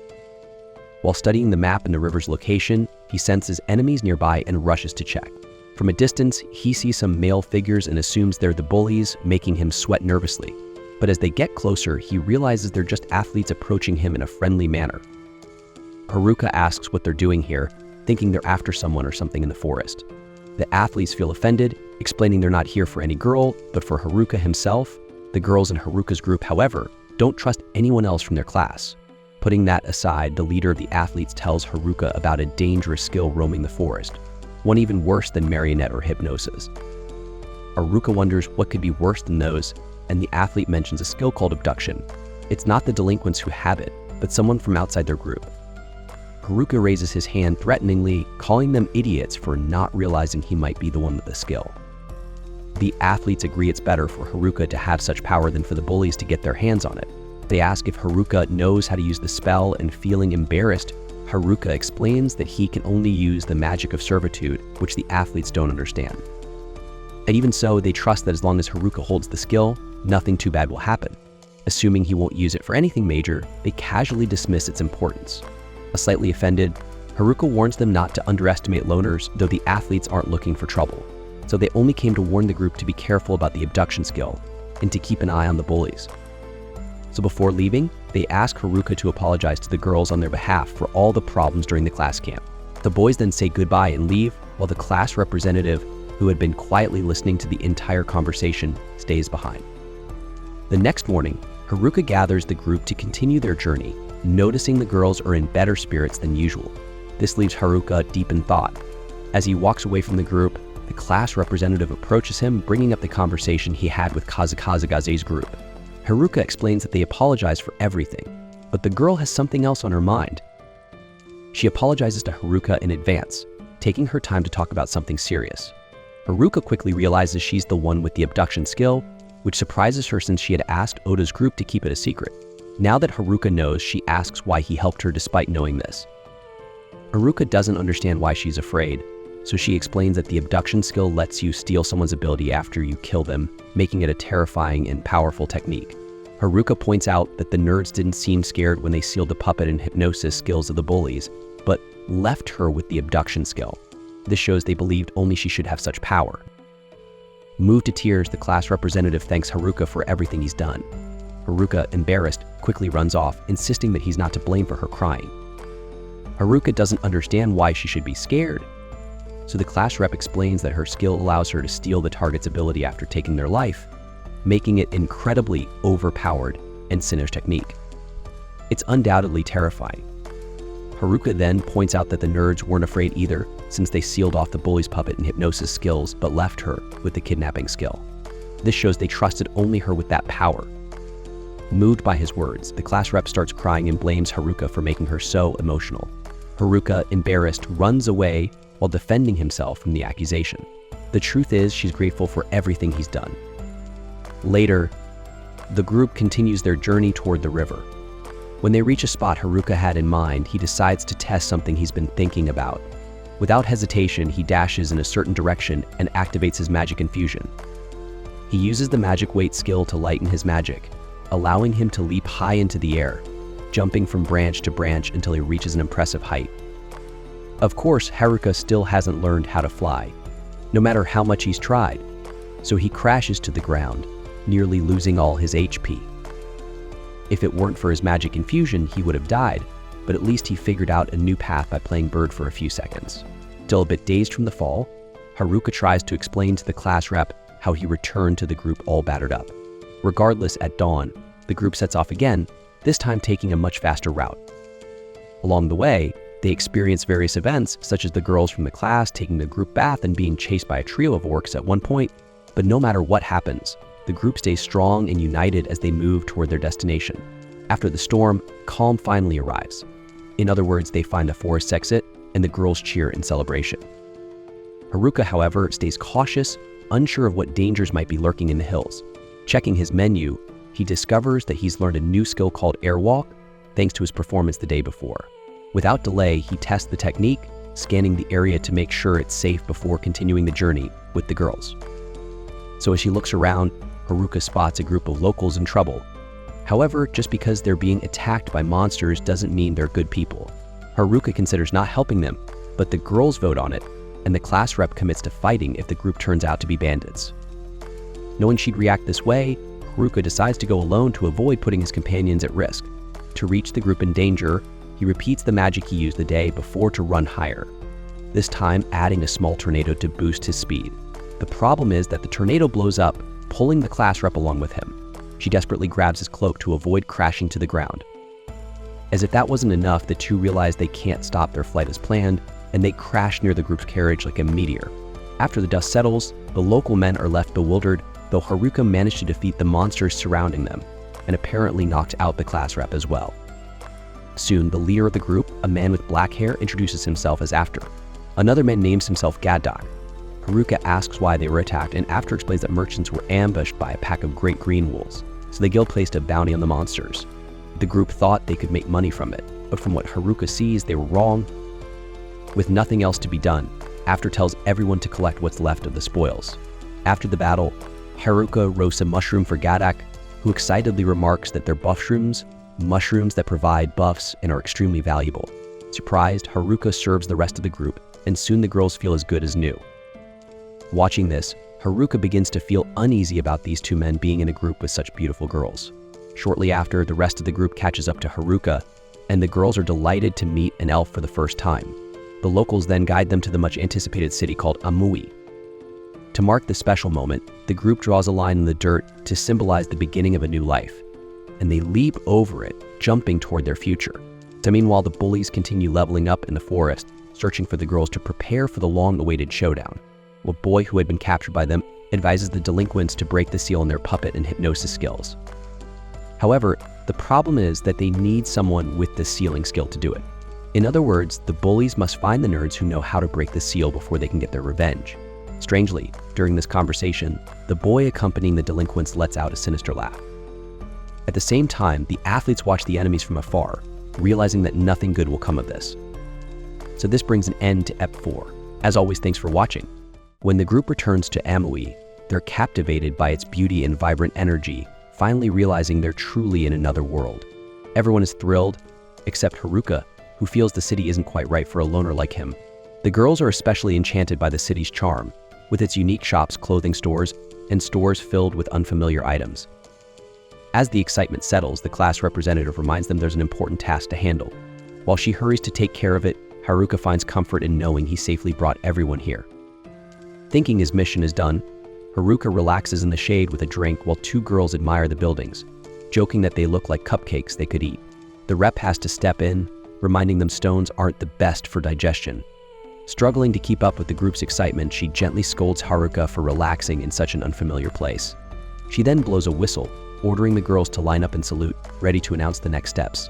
While studying the map and the river's location, he senses enemies nearby and rushes to check. From a distance, he sees some male figures and assumes they're the bullies, making him sweat nervously. But as they get closer, he realizes they're just athletes approaching him in a friendly manner. Haruka asks what they're doing here, thinking they're after someone or something in the forest. The athletes feel offended, explaining they're not here for any girl, but for Haruka himself. The girls in Haruka's group, however, don't trust anyone else from their class. Putting that aside, the leader of the athletes tells Haruka about a dangerous skill roaming the forest, one even worse than marionette or hypnosis. Haruka wonders what could be worse than those, and the athlete mentions a skill called abduction. It's not the delinquents who have it, but someone from outside their group. Haruka raises his hand threateningly, calling them idiots for not realizing he might be the one with the skill. The athletes agree it's better for Haruka to have such power than for the bullies to get their hands on it. They ask if Haruka knows how to use the spell, and feeling embarrassed, Haruka explains that he can only use the magic of servitude, which the athletes don't understand. And even so, they trust that as long as Haruka holds the skill, nothing too bad will happen. Assuming he won't use it for anything major, they casually dismiss its importance. Slightly offended, Haruka warns them not to underestimate loners, though the athletes aren't looking for trouble. So they only came to warn the group to be careful about the abduction skill, and to keep an eye on the bullies. So before leaving, they ask Haruka to apologize to the girls on their behalf for all the problems during the class camp. The boys then say goodbye and leave, while the class representative, who had been quietly listening to the entire conversation, stays behind. The next morning, Haruka gathers the group to continue their journey, noticing the girls are in better spirits than usual. This leaves Haruka deep in thought. As he walks away from the group, the class representative approaches him, bringing up the conversation he had with Kazakaze's group. Haruka explains that they apologize for everything, but the girl has something else on her mind. She apologizes to Haruka in advance, taking her time to talk about something serious. Haruka quickly realizes she's the one with the abduction skill, which surprises her since she had asked Oda's group to keep it a secret. Now that Haruka knows, she asks why he helped her despite knowing this. Haruka doesn't understand why she's afraid, so she explains that the abduction skill lets you steal someone's ability after you kill them, making it a terrifying and powerful technique. Haruka points out that the nerds didn't seem scared when they sealed the puppet and hypnosis skills of the bullies, but left her with the abduction skill. This shows they believed only she should have such power. Moved to tears, the class representative thanks Haruka for everything he's done. Haruka, embarrassed, quickly runs off, insisting that he's not to blame for her crying. Haruka doesn't understand why she should be scared, so the class rep explains that her skill allows her to steal the target's ability after taking their life, making it incredibly overpowered and Sinnoh's technique. It's undoubtedly terrifying. Haruka then points out that the nerds weren't afraid either, since they sealed off the bully's puppet and hypnosis skills but left her with the kidnapping skill. This shows they trusted only her with that power. Moved by his words, the class rep starts crying and blames Haruka for making her so emotional. Haruka, embarrassed, runs away while defending himself from the accusation. The truth is, she's grateful for everything he's done. Later, the group continues their journey toward the river. When they reach a spot Haruka had in mind, he decides to test something he's been thinking about. Without hesitation, he dashes in a certain direction and activates his magic infusion. He uses the magic weight skill to lighten his magic, allowing him to leap high into the air, jumping from branch to branch until he reaches an impressive height. Of course, Haruka still hasn't learned how to fly, no matter how much he's tried, so he crashes to the ground, nearly losing all his HP. If it weren't for his magic infusion, he would have died, but at least he figured out a new path by playing bird for a few seconds. Still a bit dazed from the fall, Haruka tries to explain to the class rep how he returned to the group all battered up. Regardless, at dawn, the group sets off again, this time taking a much faster route. Along the way, they experience various events, such as the girls from the class taking the group bath and being chased by a trio of orcs at one point, but no matter what happens, the group stays strong and united as they move toward their destination. After the storm, calm finally arrives. In other words, they find a forest exit, and the girls cheer in celebration. Haruka, however, stays cautious, unsure of what dangers might be lurking in the hills. Checking his menu, he discovers that he's learned a new skill called airwalk, thanks to his performance the day before. Without delay, he tests the technique, scanning the area to make sure it's safe before continuing the journey with the girls. So as she looks around, Haruka spots a group of locals in trouble. However, just because they're being attacked by monsters doesn't mean they're good people. Haruka considers not helping them, but the girls vote on it, and the class rep commits to fighting if the group turns out to be bandits. Knowing she'd react this way, Haruka decides to go alone to avoid putting his companions at risk. To reach the group in danger, he repeats the magic he used the day before to run higher, this time adding a small tornado to boost his speed. The problem is that the tornado blows up, pulling the class rep along with him. She desperately grabs his cloak to avoid crashing to the ground. As if that wasn't enough, the two realize they can't stop their flight as planned, and they crash near the group's carriage like a meteor. After the dust settles, the local men are left bewildered, though Haruka managed to defeat the monsters surrounding them, and apparently knocked out the class rep as well. Soon, the leader of the group, a man with black hair, introduces himself as After. Another man names himself Gadok. Haruka asks why they were attacked, and After explains that merchants were ambushed by a pack of great green wolves, so the guild placed a bounty on the monsters. The group thought they could make money from it, but from what Haruka sees, they were wrong. With nothing else to be done, After tells everyone to collect what's left of the spoils. After the battle, Haruka roasts a mushroom for Gadok, who excitedly remarks that they're buff shrooms, mushrooms that provide buffs and are extremely valuable. Surprised, Haruka serves the rest of the group, and soon the girls feel as good as new. Watching this, Haruka begins to feel uneasy about these two men being in a group with such beautiful girls. Shortly after, the rest of the group catches up to Haruka, and the girls are delighted to meet an elf for the first time. The locals then guide them to the much-anticipated city called Amui. To mark the special moment, the group draws a line in the dirt to symbolize the beginning of a new life, and they leap over it, jumping toward their future. So meanwhile, the bullies continue leveling up in the forest, searching for the girls to prepare for the long-awaited showdown. A boy who had been captured by them advises the delinquents to break the seal on their puppet and hypnosis skills. However, the problem is that they need someone with the sealing skill to do it. In other words, the bullies must find the nerds who know how to break the seal before they can get their revenge. Strangely, during this conversation, the boy accompanying the delinquents lets out a sinister laugh. At the same time, the athletes watch the enemies from afar, realizing that nothing good will come of this. So this brings an end to Ep 4. As always, thanks for watching. When the group returns to Amui, they're captivated by its beauty and vibrant energy, finally realizing they're truly in another world. Everyone is thrilled, except Haruka, who feels the city isn't quite right for a loner like him. The girls are especially enchanted by the city's charm, with its unique shops, clothing stores, and stores filled with unfamiliar items. As the excitement settles, the class representative reminds them there's an important task to handle. While she hurries to take care of it, Haruka finds comfort in knowing he safely brought everyone here. Thinking his mission is done, Haruka relaxes in the shade with a drink while two girls admire the buildings, joking that they look like cupcakes they could eat. The rep has to step in, reminding them stones aren't the best for digestion. Struggling to keep up with the group's excitement, she gently scolds Haruka for relaxing in such an unfamiliar place. She then blows a whistle, ordering the girls to line up and salute, ready to announce the next steps.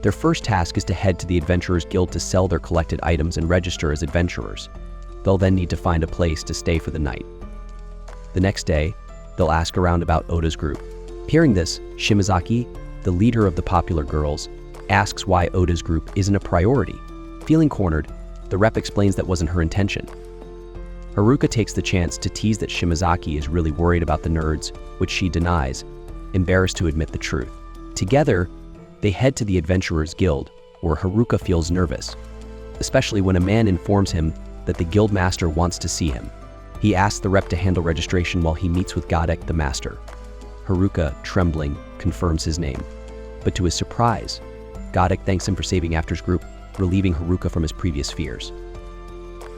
Their first task is to head to the Adventurers Guild to sell their collected items and register as adventurers. They'll then need to find a place to stay for the night. The next day, they'll ask around about Oda's group. Hearing this, Shimazaki, the leader of the popular girls, asks why Oda's group isn't a priority. Feeling cornered, the rep explains that wasn't her intention. Haruka takes the chance to tease that Shimazaki is really worried about the nerds, which she denies, embarrassed to admit the truth. Together, they head to the Adventurers Guild, where Haruka feels nervous, especially when a man informs him that the guild master wants to see him. He asks the rep to handle registration while he meets with Godek the master. Haruka, trembling, confirms his name. But to his surprise, Godek thanks him for saving After's group, relieving Haruka from his previous fears.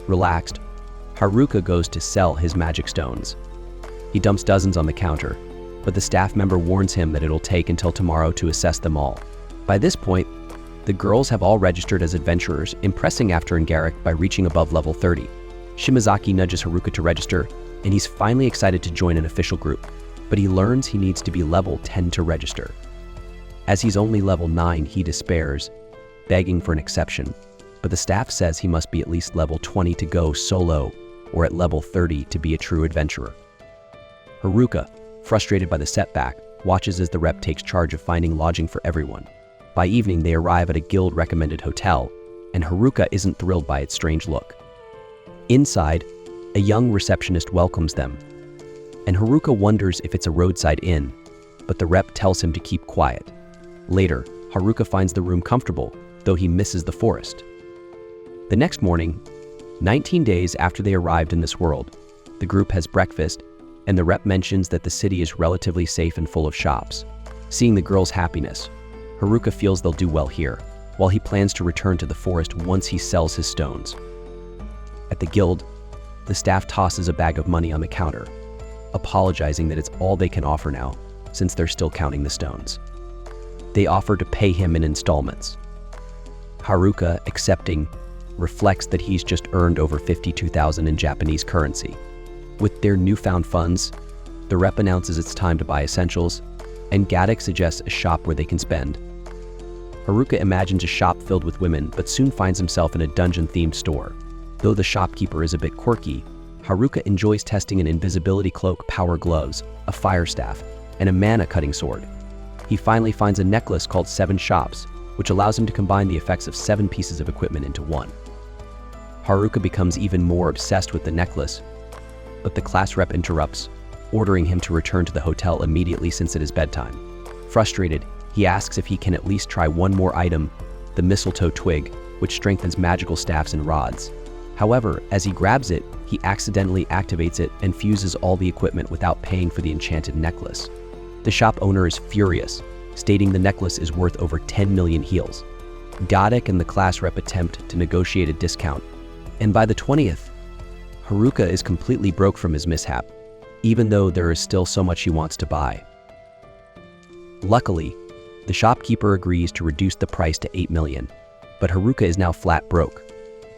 Relaxed, Haruka goes to sell his magic stones. He dumps dozens on the counter, but the staff member warns him that it'll take until tomorrow to assess them all. By this point, the girls have all registered as adventurers, impressing After and Garrick by reaching above level 30. Shimazaki nudges Haruka to register, and he's finally excited to join an official group, but he learns he needs to be level 10 to register. As he's only level 9, he despairs, begging for an exception, but the staff says he must be at least level 20 to go solo, or at level 30 to be a true adventurer. Haruka, frustrated by the setback, watches as the rep takes charge of finding lodging for everyone. By evening, they arrive at a guild-recommended hotel, and Haruka isn't thrilled by its strange look. Inside, a young receptionist welcomes them, and Haruka wonders if it's a roadside inn, but the rep tells him to keep quiet. Later, Haruka finds the room comfortable, though he misses the forest. The next morning, 19 days after they arrived in this world, the group has breakfast, and the rep mentions that the city is relatively safe and full of shops. Seeing the girls' happiness, Haruka feels they'll do well here, while he plans to return to the forest once he sells his stones. At the guild, the staff tosses a bag of money on the counter, apologizing that it's all they can offer now, since they're still counting the stones. They offer to pay him in installments. Haruka, accepting, reflects that he's just earned over 52,000 in Japanese currency. With their newfound funds, the rep announces it's time to buy essentials, and Gadek suggests a shop where they can spend. Haruka imagines a shop filled with women, but soon finds himself in a dungeon-themed store. Though the shopkeeper is a bit quirky, Haruka enjoys testing an invisibility cloak, power gloves, a fire staff, and a mana cutting sword. He finally finds a necklace called 7 Shops, which allows him to combine the effects of 7 pieces of equipment into one. Haruka becomes even more obsessed with the necklace, but the class rep interrupts, ordering him to return to the hotel immediately since it is bedtime. Frustrated, he asks if he can at least try one more item, the mistletoe twig, which strengthens magical staffs and rods. However, as he grabs it, he accidentally activates it and fuses all the equipment without paying for the enchanted necklace. The shop owner is furious, stating the necklace is worth over 10 million heals. Godek and the class rep attempt to negotiate a discount, and by the 20th, Haruka is completely broke from his mishap, even though there is still so much he wants to buy. Luckily, the shopkeeper agrees to reduce the price to 8 million, but Haruka is now flat broke.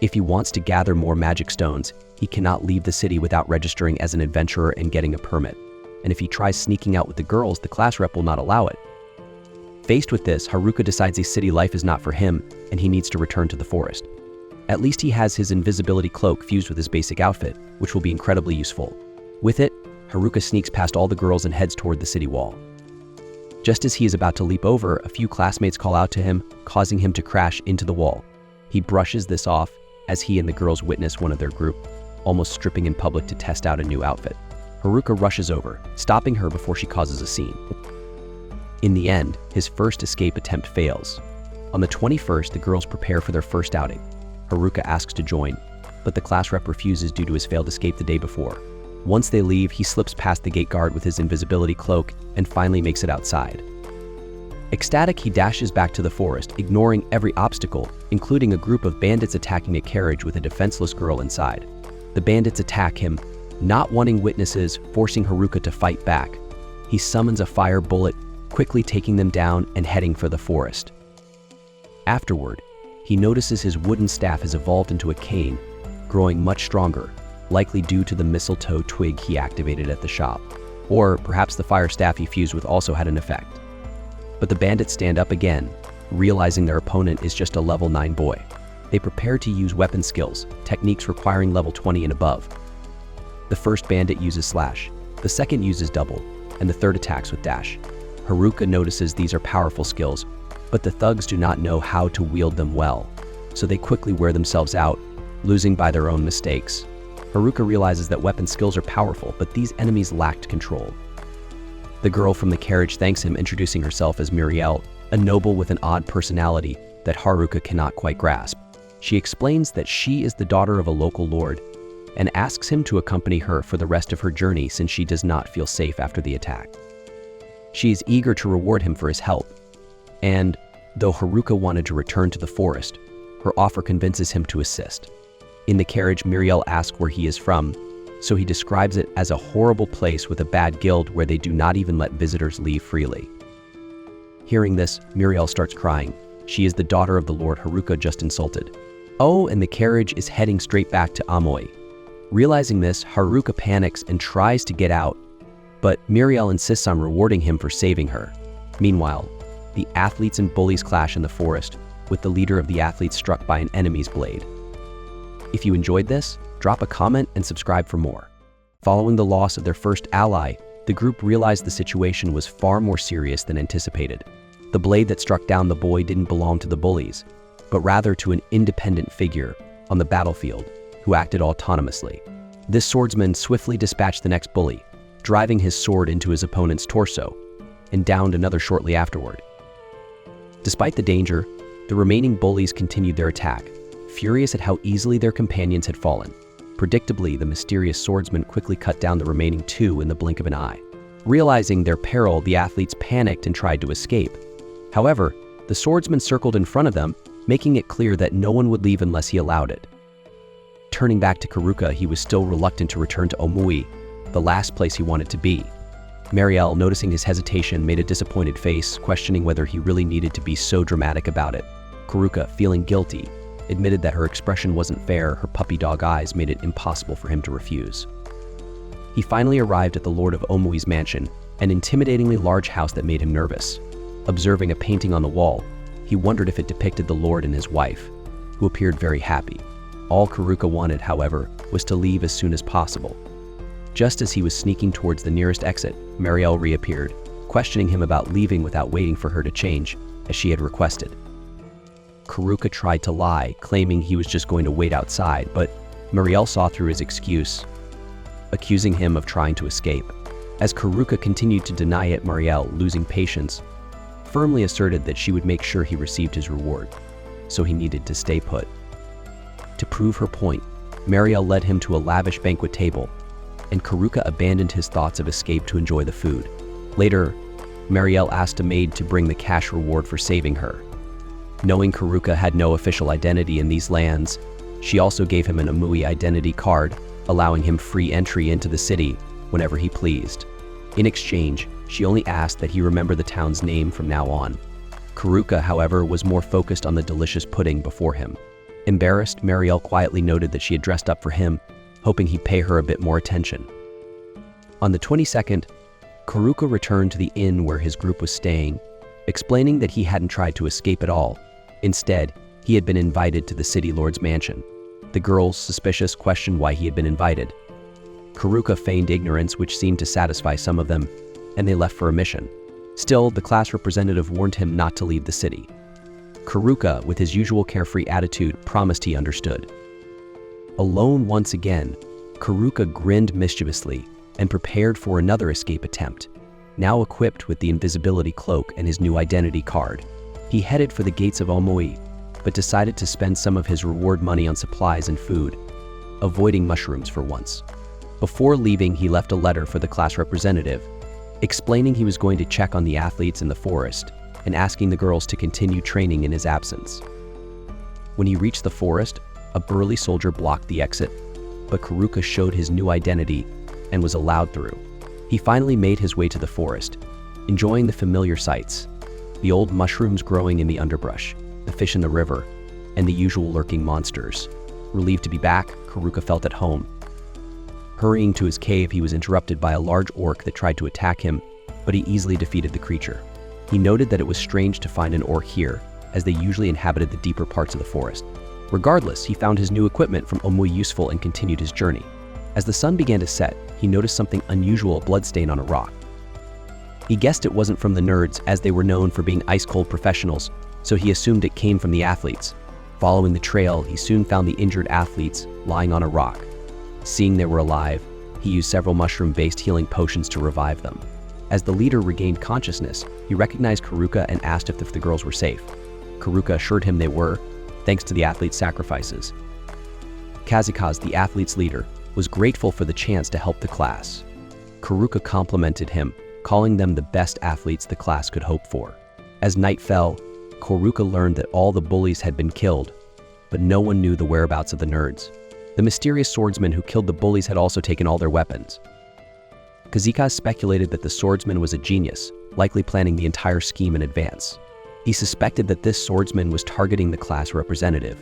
If he wants to gather more magic stones, he cannot leave the city without registering as an adventurer and getting a permit. And if he tries sneaking out with the girls, the class rep will not allow it. Faced with this, Haruka decides a city life is not for him, and he needs to return to the forest. At least he has his invisibility cloak fused with his basic outfit, which will be incredibly useful. With it, Haruka sneaks past all the girls and heads toward the city wall. Just as he is about to leap over, a few classmates call out to him, causing him to crash into the wall. He brushes this off as he and the girls witness one of their group, almost stripping in public to test out a new outfit. Haruka rushes over, stopping her before she causes a scene. In the end, his first escape attempt fails. On the 21st, the girls prepare for their first outing. Haruka asks to join, but the class rep refuses due to his failed escape the day before. Once they leave, he slips past the gate guard with his invisibility cloak and finally makes it outside. Ecstatic, he dashes back to the forest, ignoring every obstacle, including a group of bandits attacking a carriage with a defenseless girl inside. The bandits attack him, not wanting witnesses, forcing Haruka to fight back. He summons a fire bullet, quickly taking them down and heading for the forest. Afterward, he notices his wooden staff has evolved into a cane, growing much stronger, likely due to the mistletoe twig he activated at the shop. Or perhaps the fire staff he fused with also had an effect. But the bandits stand up again, realizing their opponent is just a level 9 boy. They prepare to use weapon skills, techniques requiring level 20 and above. The first bandit uses slash, the second uses double, and the third attacks with dash. Haruka notices these are powerful skills, but the thugs do not know how to wield them well, so they quickly wear themselves out, losing by their own mistakes. Haruka realizes that weapon skills are powerful, but these enemies lacked control. The girl from the carriage thanks him, introducing herself as Muriel, a noble with an odd personality that Haruka cannot quite grasp. She explains that she is the daughter of a local lord and asks him to accompany her for the rest of her journey since she does not feel safe after the attack. She is eager to reward him for his help, and though Haruka wanted to return to the forest, her offer convinces him to assist. In the carriage, Muriel asks where he is from, so he describes it as a horrible place with a bad guild where they do not even let visitors leave freely. Hearing this, Muriel starts crying. She is the daughter of the lord Haruka just insulted. Oh, and the carriage is heading straight back to Aomori. Realizing this, Haruka panics and tries to get out, but Muriel insists on rewarding him for saving her. Meanwhile, the athletes and bullies clash in the forest, with the leader of the athletes struck by an enemy's blade. If you enjoyed this, drop a comment and subscribe for more. Following the loss of their first ally, the group realized the situation was far more serious than anticipated. The blade that struck down the boy didn't belong to the bullies, but rather to an independent figure on the battlefield who acted autonomously. This swordsman swiftly dispatched the next bully, driving his sword into his opponent's torso, and downed another shortly afterward. Despite the danger, the remaining bullies continued their attack, furious at how easily their companions had fallen. Predictably, the mysterious swordsman quickly cut down the remaining two in the blink of an eye. Realizing their peril, the athletes panicked and tried to escape. However, the swordsman circled in front of them, making it clear that no one would leave unless he allowed it. Turning back to Haruka, he was still reluctant to return to Aomori, the last place he wanted to be. Muriel, noticing his hesitation, made a disappointed face, questioning whether he really needed to be so dramatic about it. Haruka, feeling guilty, admitted that her expression wasn't fair. Her puppy dog eyes made it impossible for him to refuse. He finally arrived at the Lord of Aomori's mansion, an intimidatingly large house that made him nervous. Observing a painting on the wall, he wondered if it depicted the Lord and his wife, who appeared very happy. All Haruka wanted, however, was to leave as soon as possible. Just as he was sneaking towards the nearest exit, Muriel reappeared, questioning him about leaving without waiting for her to change, as she had requested. Haruka tried to lie, claiming he was just going to wait outside, but Muriel saw through his excuse, accusing him of trying to escape. As Haruka continued to deny it, Muriel, losing patience, firmly asserted that she would make sure he received his reward, so he needed to stay put. To prove her point, Muriel led him to a lavish banquet table, and Haruka abandoned his thoughts of escape to enjoy the food. Later, Muriel asked a maid to bring the cash reward for saving her. Knowing Haruka had no official identity in these lands, she also gave him an Aomori identity card, allowing him free entry into the city whenever he pleased. In exchange, she only asked that he remember the town's name from now on. Haruka, however, was more focused on the delicious pudding before him. Embarrassed, Muriel quietly noted that she had dressed up for him, hoping he'd pay her a bit more attention. On the 22nd, Haruka returned to the inn where his group was staying, explaining that he hadn't tried to escape at all. Instead, he had been invited to the city lord's mansion. The girls, suspicious, questioned why he had been invited. Haruka feigned ignorance, which seemed to satisfy some of them, and they left for a mission. Still, the class representative warned him not to leave the city. Haruka, with his usual carefree attitude, promised he understood. Alone once again, Haruka grinned mischievously and prepared for another escape attempt. Now equipped with the invisibility cloak and his new identity card, he headed for the gates of Aomori, but decided to spend some of his reward money on supplies and food, avoiding mushrooms for once. Before leaving, he left a letter for the class representative, explaining he was going to check on the athletes in the forest and asking the girls to continue training in his absence. When he reached the forest, a burly soldier blocked the exit, but Haruka showed his new identity and was allowed through. He finally made his way to the forest, enjoying the familiar sights, the old mushrooms growing in the underbrush, the fish in the river, and the usual lurking monsters. Relieved to be back, Haruka felt at home. Hurrying to his cave, he was interrupted by a large orc that tried to attack him, but he easily defeated the creature. He noted that it was strange to find an orc here, as they usually inhabited the deeper parts of the forest. Regardless, he found his new equipment from Omui useful and continued his journey. As the sun began to set, he noticed something unusual, a bloodstain on a rock. He guessed it wasn't from the nerds, as they were known for being ice-cold professionals, so he assumed it came from the athletes. Following the trail, he soon found the injured athletes lying on a rock. Seeing they were alive, he used several mushroom-based healing potions to revive them. As the leader regained consciousness, he recognized Haruka and asked if the girls were safe. Haruka assured him they were, thanks to the athletes' sacrifices. Kazukaze, the athletes' leader, was grateful for the chance to help the class. Haruka complimented him, calling them the best athletes the class could hope for. As night fell, Haruka learned that all the bullies had been killed, but no one knew the whereabouts of the nerds. The mysterious swordsman who killed the bullies had also taken all their weapons. Kazukaze speculated that the swordsman was a genius, likely planning the entire scheme in advance. He suspected that this swordsman was targeting the class representative,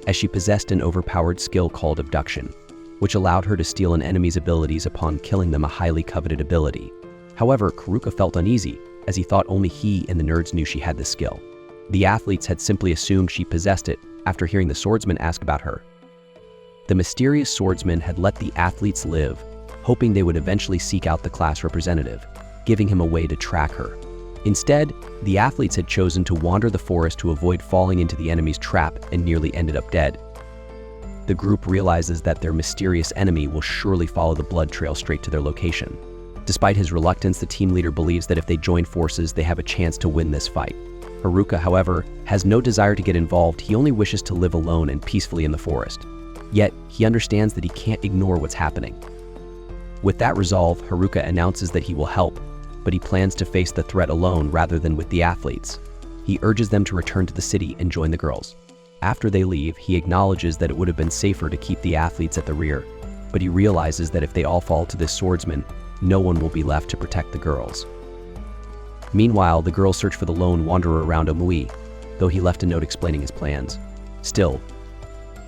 as she possessed an overpowered skill called abduction, which allowed her to steal an enemy's abilities upon killing them, a highly coveted ability. However, Haruka felt uneasy, as he thought only he and the nerds knew she had this skill. The athletes had simply assumed she possessed it after hearing the swordsman ask about her. The mysterious swordsman had let the athletes live, hoping they would eventually seek out the class representative, giving him a way to track her. Instead, the athletes had chosen to wander the forest to avoid falling into the enemy's trap and nearly ended up dead. The group realizes that their mysterious enemy will surely follow the blood trail straight to their location. Despite his reluctance, the team leader believes that if they join forces, they have a chance to win this fight. Haruka, however, has no desire to get involved. He only wishes to live alone and peacefully in the forest. Yet, he understands that he can't ignore what's happening. With that resolve, Haruka announces that he will help, but he plans to face the threat alone rather than with the athletes. He urges them to return to the city and join the girls. After they leave, he acknowledges that it would have been safer to keep the athletes at the rear, but he realizes that if they all fall to this swordsman, no one will be left to protect the girls. Meanwhile, the girls search for the lone wanderer around Omui, though he left a note explaining his plans. Still,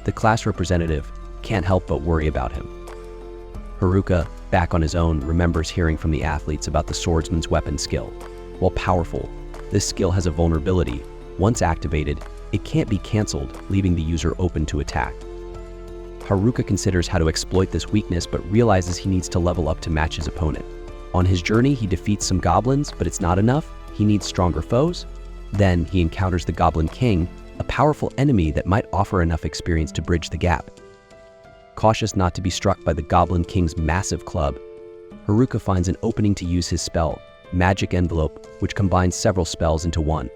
the class representative can't help but worry about him. Haruka, back on his own, remembers hearing from the athletes about the swordsman's weapon skill. While powerful, this skill has a vulnerability. Once activated, it can't be cancelled, leaving the user open to attack. Haruka considers how to exploit this weakness, but realizes he needs to level up to match his opponent. On his journey, he defeats some goblins, but it's not enough. He needs stronger foes. Then he encounters the Goblin King, a powerful enemy that might offer enough experience to bridge the gap. Cautious not to be struck by the Goblin King's massive club, Haruka finds an opening to use his spell, Magic Envelope, which combines several spells into one.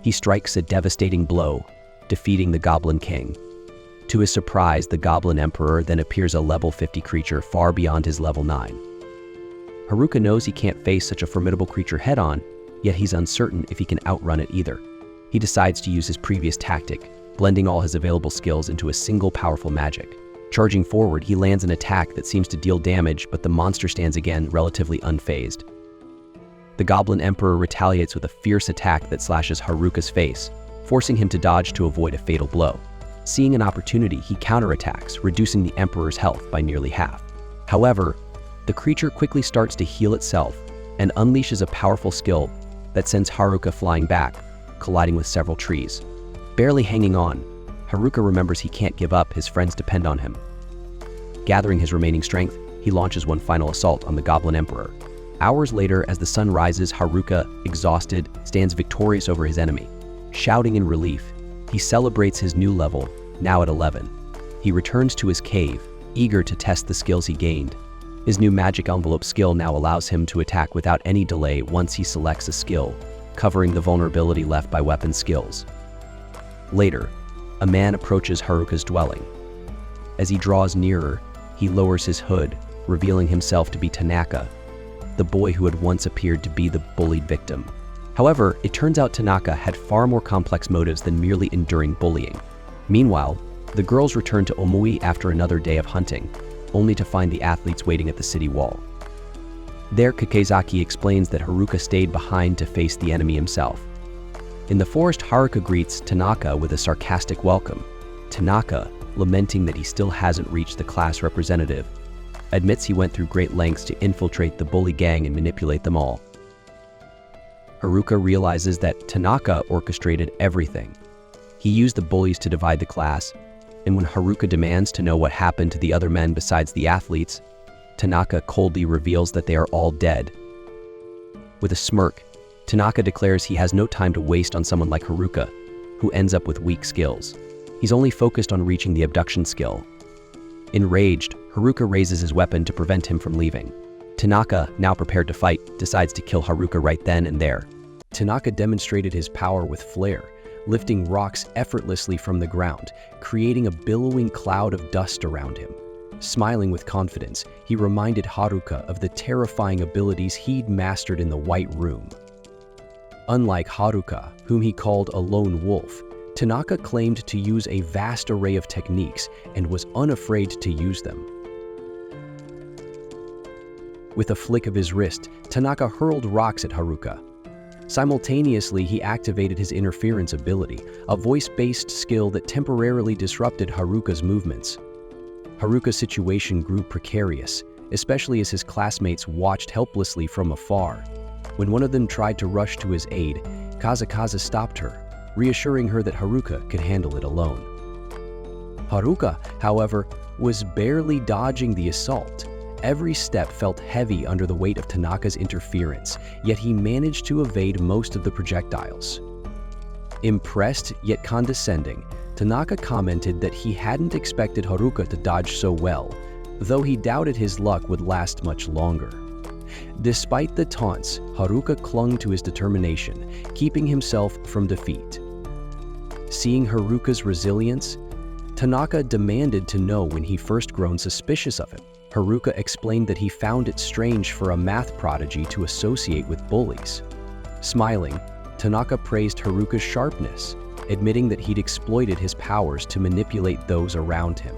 He strikes a devastating blow, defeating the Goblin King. To his surprise, the Goblin Emperor then appears, a level 50 creature far beyond his level 9. Haruka knows he can't face such a formidable creature head-on, yet he's uncertain if he can outrun it either. He decides to use his previous tactic, blending all his available skills into a single powerful magic. Charging forward, he lands an attack that seems to deal damage, but the monster stands again, relatively unfazed. The Goblin Emperor retaliates with a fierce attack that slashes Haruka's face, forcing him to dodge to avoid a fatal blow. Seeing an opportunity, he counterattacks, reducing the Emperor's health by nearly half. However, the creature quickly starts to heal itself and unleashes a powerful skill that sends Haruka flying back, colliding with several trees. Barely hanging on, Haruka remembers he can't give up, his friends depend on him. Gathering his remaining strength, he launches one final assault on the Goblin Emperor. Hours later, as the sun rises, Haruka, exhausted, stands victorious over his enemy. Shouting in relief, he celebrates his new level, now at 11. He returns to his cave, eager to test the skills he gained. His new Magic Envelope skill now allows him to attack without any delay once he selects a skill, covering the vulnerability left by weapon skills. Later, a man approaches Haruka's dwelling. As he draws nearer, he lowers his hood, revealing himself to be Tanaka, the boy who had once appeared to be the bullied victim. However, it turns out Tanaka had far more complex motives than merely enduring bullying. Meanwhile, the girls return to Omui after another day of hunting, only to find the athletes waiting at the city wall. There, Kakizaki explains that Haruka stayed behind to face the enemy himself. In the forest, Haruka greets Tanaka with a sarcastic welcome. Tanaka, lamenting that he still hasn't reached the class representative, admits he went through great lengths to infiltrate the bully gang and manipulate them all. Haruka realizes that Tanaka orchestrated everything. He used the bullies to divide the class, and when Haruka demands to know what happened to the other men besides the athletes, Tanaka coldly reveals that they are all dead. With a smirk, Tanaka declares he has no time to waste on someone like Haruka, who ends up with weak skills. He's only focused on reaching the abduction skill. Enraged, Haruka raises his weapon to prevent him from leaving. Tanaka, now prepared to fight, decides to kill Haruka right then and there. Tanaka demonstrated his power with flair, lifting rocks effortlessly from the ground, creating a billowing cloud of dust around him. Smiling with confidence, he reminded Haruka of the terrifying abilities he'd mastered in the White Room. Unlike Haruka, whom he called a lone wolf, Tanaka claimed to use a vast array of techniques and was unafraid to use them. With a flick of his wrist, Tanaka hurled rocks at Haruka. Simultaneously, he activated his interference ability, a voice-based skill that temporarily disrupted Haruka's movements. Haruka's situation grew precarious, especially as his classmates watched helplessly from afar. When one of them tried to rush to his aid, Kazakaza stopped her, reassuring her that Haruka could handle it alone. Haruka, however, was barely dodging the assault. Every step felt heavy under the weight of Tanaka's interference, yet he managed to evade most of the projectiles. Impressed yet condescending, Tanaka commented that he hadn't expected Haruka to dodge so well, though he doubted his luck would last much longer. Despite the taunts, Haruka clung to his determination, keeping himself from defeat. Seeing Haruka's resilience, Tanaka demanded to know when he first grown suspicious of him. Haruka explained that he found it strange for a math prodigy to associate with bullies. Smiling, Tanaka praised Haruka's sharpness, admitting that he'd exploited his powers to manipulate those around him.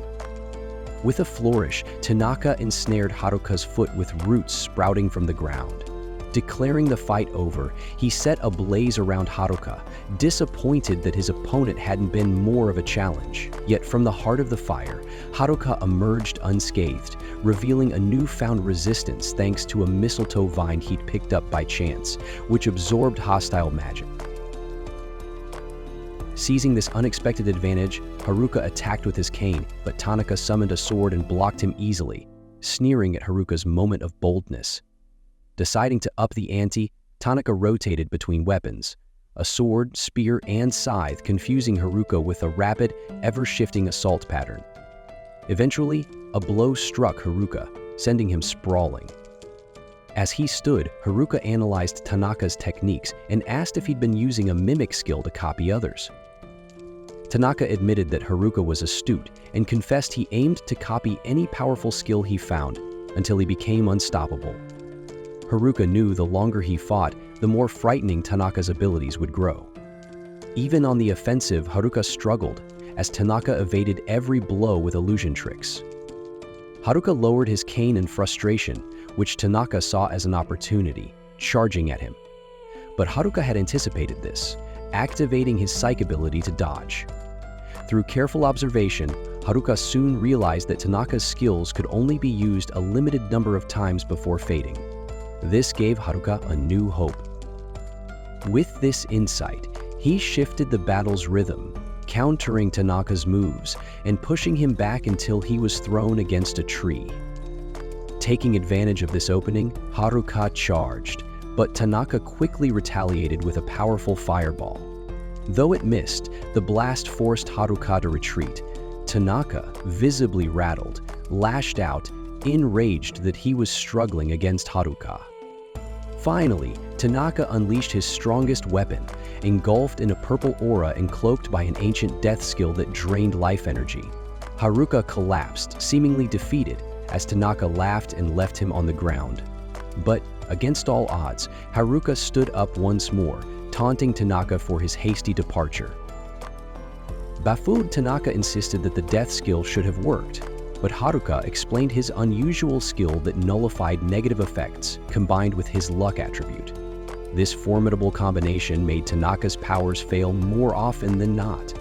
With a flourish, Tanaka ensnared Haruka's foot with roots sprouting from the ground. Declaring the fight over, he set a blaze around Haruka, disappointed that his opponent hadn't been more of a challenge. Yet from the heart of the fire, Haruka emerged unscathed, revealing a newfound resistance thanks to a mistletoe vine he'd picked up by chance, which absorbed hostile magic. Seizing this unexpected advantage, Haruka attacked with his cane, but Tanaka summoned a sword and blocked him easily, sneering at Haruka's moment of boldness. Deciding to up the ante, Tanaka rotated between weapons, a sword, spear, and scythe, confusing Haruka with a rapid, ever-shifting assault pattern. Eventually, a blow struck Haruka, sending him sprawling. As he stood, Haruka analyzed Tanaka's techniques and asked if he'd been using a mimic skill to copy others. Tanaka admitted that Haruka was astute and confessed he aimed to copy any powerful skill he found until he became unstoppable. Haruka knew the longer he fought, the more frightening Tanaka's abilities would grow. Even on the offensive, Haruka struggled, as Tanaka evaded every blow with illusion tricks. Haruka lowered his cane in frustration, which Tanaka saw as an opportunity, charging at him. But Haruka had anticipated this, activating his psych ability to dodge. Through careful observation, Haruka soon realized that Tanaka's skills could only be used a limited number of times before fading. This gave Haruka a new hope. With this insight, he shifted the battle's rhythm, countering Tanaka's moves and pushing him back until he was thrown against a tree. Taking advantage of this opening, Haruka charged, but Tanaka quickly retaliated with a powerful fireball. Though it missed, the blast forced Haruka to retreat. Tanaka, visibly rattled, lashed out, enraged that he was struggling against Haruka. Finally, Tanaka unleashed his strongest weapon, engulfed in a purple aura and cloaked by an ancient death skill that drained life energy. Haruka collapsed, seemingly defeated, as Tanaka laughed and left him on the ground. But, against all odds, Haruka stood up once more, taunting Tanaka for his hasty departure. Baffled, Tanaka insisted that the death skill should have worked. but Haruka explained his unusual skill that nullified negative effects combined with his luck attribute. This formidable combination made Tanaka's powers fail more often than not.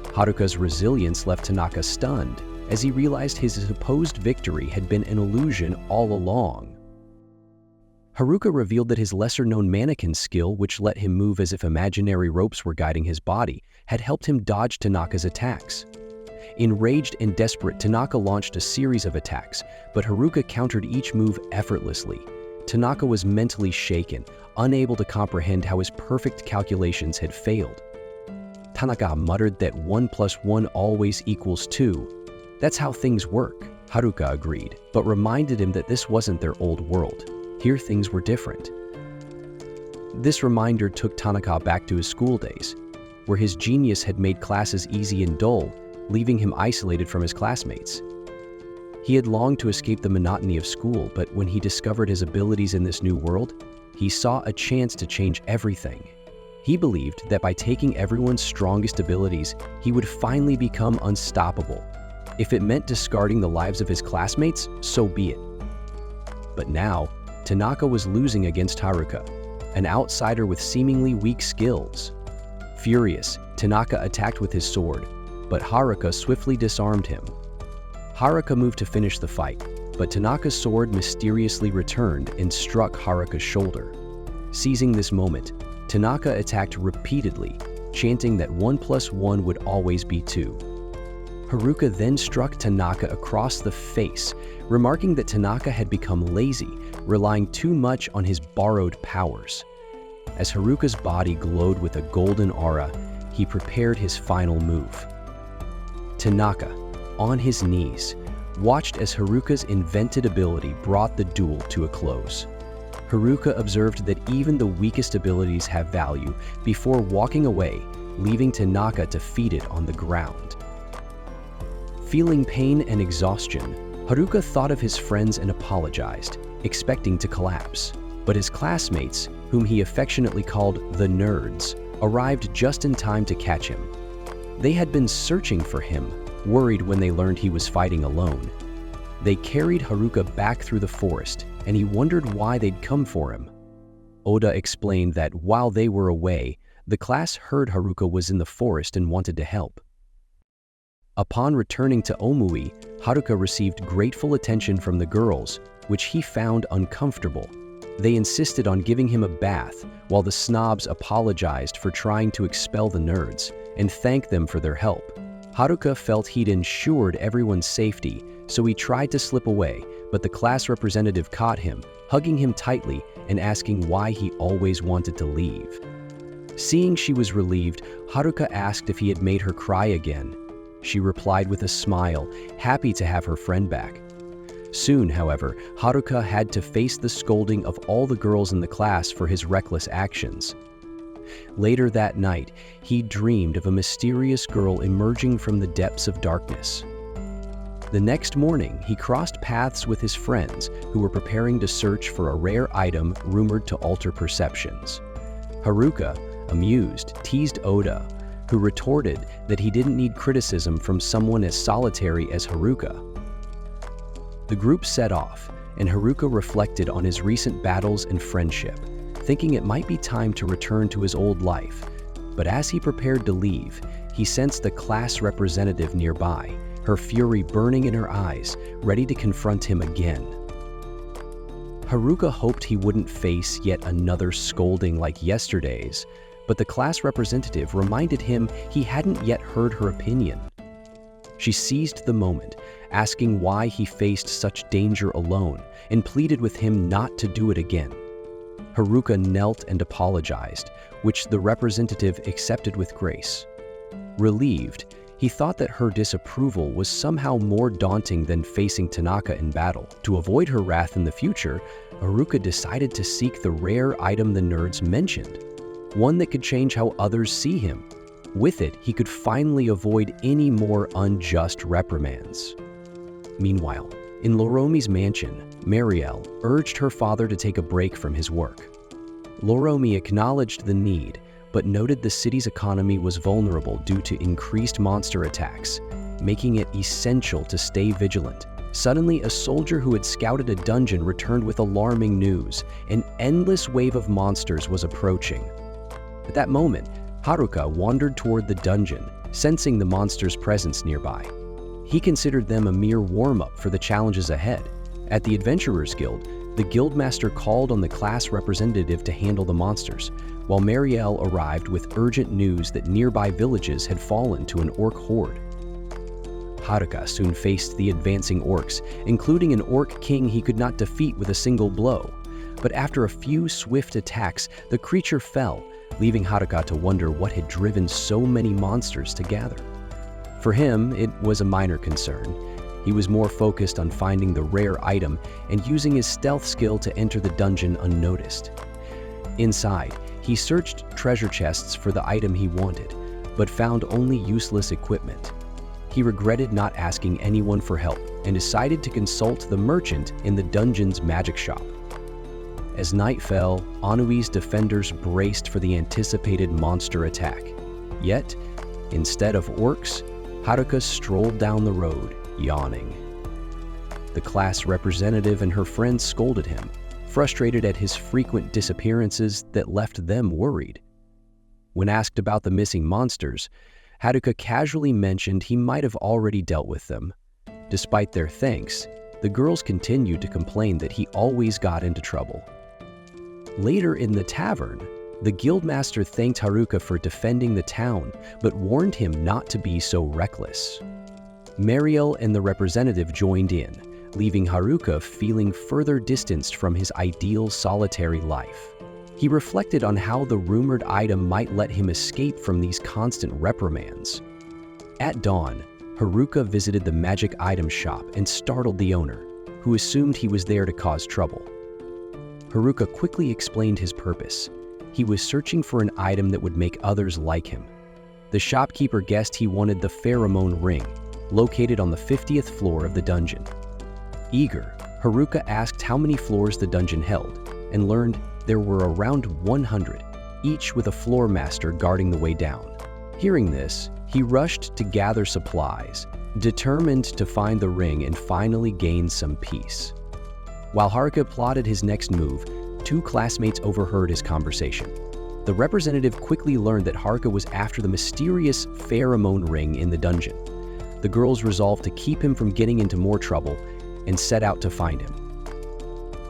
Haruka's resilience left Tanaka stunned as he realized his supposed victory had been an illusion all along. Haruka revealed that his lesser-known mannequin skill, which let him move as if imaginary ropes were guiding his body, had helped him dodge Tanaka's attacks. Enraged and desperate, Tanaka launched a series of attacks, but Haruka countered each move effortlessly. Tanaka was mentally shaken, unable to comprehend how his perfect calculations had failed. Tanaka muttered that 1 + 1 always equals 2. That's how things work, Haruka agreed, but reminded him that this wasn't their old world. Here things were different. This reminder took Tanaka back to his school days, where his genius had made classes easy and dull, leaving him isolated from his classmates. He had longed to escape the monotony of school, but when he discovered his abilities in this new world, he saw a chance to change everything. He believed that by taking everyone's strongest abilities, he would finally become unstoppable. If it meant discarding the lives of his classmates, so be it. But now, Tanaka was losing against Haruka, an outsider with seemingly weak skills. Furious, Tanaka attacked with his sword, but Haruka swiftly disarmed him. Haruka moved to finish the fight, but Tanaka's sword mysteriously returned and struck Haruka's shoulder. Seizing this moment, Tanaka attacked repeatedly, chanting that 1 + 1 would always be 2. Haruka then struck Tanaka across the face, remarking that Tanaka had become lazy, relying too much on his borrowed powers. As Haruka's body glowed with a golden aura, he prepared his final move. Tanaka, on his knees, watched as Haruka's invented ability brought the duel to a close. Haruka observed that even the weakest abilities have value before walking away, leaving Tanaka defeated on the ground. Feeling pain and exhaustion, Haruka thought of his friends and apologized, expecting to collapse. But his classmates, whom he affectionately called the nerds, arrived just in time to catch him. They had been searching for him, worried when they learned he was fighting alone. They carried Haruka back through the forest, and he wondered why they'd come for him. Oda explained that while they were away, the class heard Haruka was in the forest and wanted to help. Upon returning to Omui, Haruka received grateful attention from the girls, which he found uncomfortable. They insisted on giving him a bath, while the snobs apologized for trying to expel the nerds and thanked them for their help. Haruka felt he'd ensured everyone's safety, so he tried to slip away, but the class representative caught him, hugging him tightly and asking why he always wanted to leave. Seeing she was relieved, Haruka asked if he had made her cry again. She replied with a smile, happy to have her friend back. Soon, however, Haruka had to face the scolding of all the girls in the class for his reckless actions. Later that night, he dreamed of a mysterious girl emerging from the depths of darkness. The next morning, he crossed paths with his friends who were preparing to search for a rare item rumored to alter perceptions. Haruka, amused, teased Oda, who retorted that he didn't need criticism from someone as solitary as Haruka. The group set off, and Haruka reflected on his recent battles and friendship, thinking it might be time to return to his old life. But as he prepared to leave, he sensed the class representative nearby, her fury burning in her eyes, ready to confront him again. Haruka hoped he wouldn't face yet another scolding like yesterday's, but the class representative reminded him he hadn't yet heard her opinion. She seized the moment, asking why he faced such danger alone, and pleaded with him not to do it again. Haruka knelt and apologized, which the representative accepted with grace. Relieved, he thought that her disapproval was somehow more daunting than facing Tanaka in battle. To avoid her wrath in the future, Haruka decided to seek the rare item the nerds mentioned, one that could change how others see him. With it, he could finally avoid any more unjust reprimands. Meanwhile, in Loromi's mansion, Marielle urged her father to take a break from his work. Loromi acknowledged the need, but noted the city's economy was vulnerable due to increased monster attacks. making it essential to stay vigilant. Suddenly, a soldier who had scouted a dungeon returned with alarming news. An endless wave of monsters was approaching. At that moment, Haruka wandered toward the dungeon, sensing the monsters' presence nearby. He considered them a mere warm-up for the challenges ahead. At the Adventurers Guild, the guildmaster called on the class representative to handle the monsters, while Marielle arrived with urgent news that nearby villages had fallen to an orc horde. Haruka soon faced the advancing orcs, including an orc king he could not defeat with a single blow. But after a few swift attacks, the creature fell, leaving Haruka to wonder what had driven so many monsters to gather. For him, it was a minor concern. He was more focused on finding the rare item and using his stealth skill to enter the dungeon unnoticed. Inside, he searched treasure chests for the item he wanted, but found only useless equipment. He regretted not asking anyone for help and decided to consult the merchant in the dungeon's magic shop. As night fell, Anui's defenders braced for the anticipated monster attack. Yet, instead of orcs, Haruka strolled down the road, yawning. The class representative and her friends scolded him, frustrated at his frequent disappearances that left them worried. When asked about the missing monsters, Haruka casually mentioned he might have already dealt with them. Despite their thanks, the girls continued to complain that he always got into trouble. Later in the tavern, the guildmaster thanked Haruka for defending the town, but warned him not to be so reckless. Marielle and the representative joined in, leaving Haruka feeling further distanced from his ideal solitary life. He reflected on how the rumored item might let him escape from these constant reprimands. At dawn, Haruka visited the magic item shop and startled the owner, who assumed he was there to cause trouble. Haruka quickly explained his purpose. He was searching for an item that would make others like him. The shopkeeper guessed he wanted the pheromone ring, located on the 50th floor of the dungeon. Eager, Haruka asked how many floors the dungeon held, and learned there were around 100, each with a floor master guarding the way down. Hearing this, he rushed to gather supplies, determined to find the ring and finally gain some peace. While Haruka plotted his next move, two classmates overheard his conversation. The representative quickly learned that Haruka was after the mysterious pheromone ring in the dungeon. The girls resolved to keep him from getting into more trouble and set out to find him.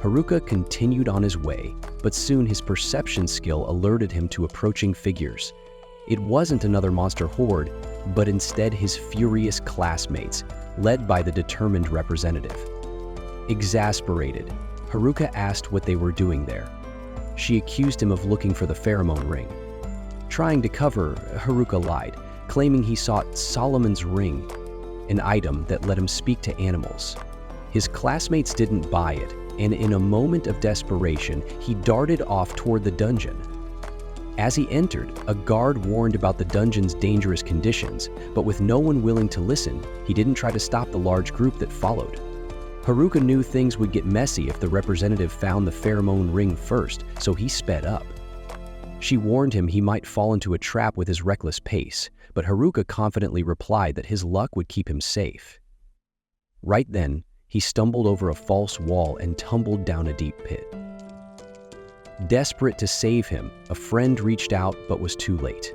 Haruka continued on his way, but soon his perception skill alerted him to approaching figures. It wasn't another monster horde, but instead his furious classmates, led by the determined representative. Exasperated, Haruka asked what they were doing there. She accused him of looking for the pheromone ring. Trying to cover, Haruka lied, claiming he sought Solomon's ring, an item that let him speak to animals. His classmates didn't buy it, and in a moment of desperation, he darted off toward the dungeon. As he entered, a guard warned about the dungeon's dangerous conditions, but with no one willing to listen, he didn't try to stop the large group that followed. Haruka knew things would get messy if the representative found the pheromone ring first, so he sped up. She warned him he might fall into a trap with his reckless pace, but Haruka confidently replied that his luck would keep him safe. Right then, he stumbled over a false wall and tumbled down a deep pit. Desperate to save him, a friend reached out but was too late.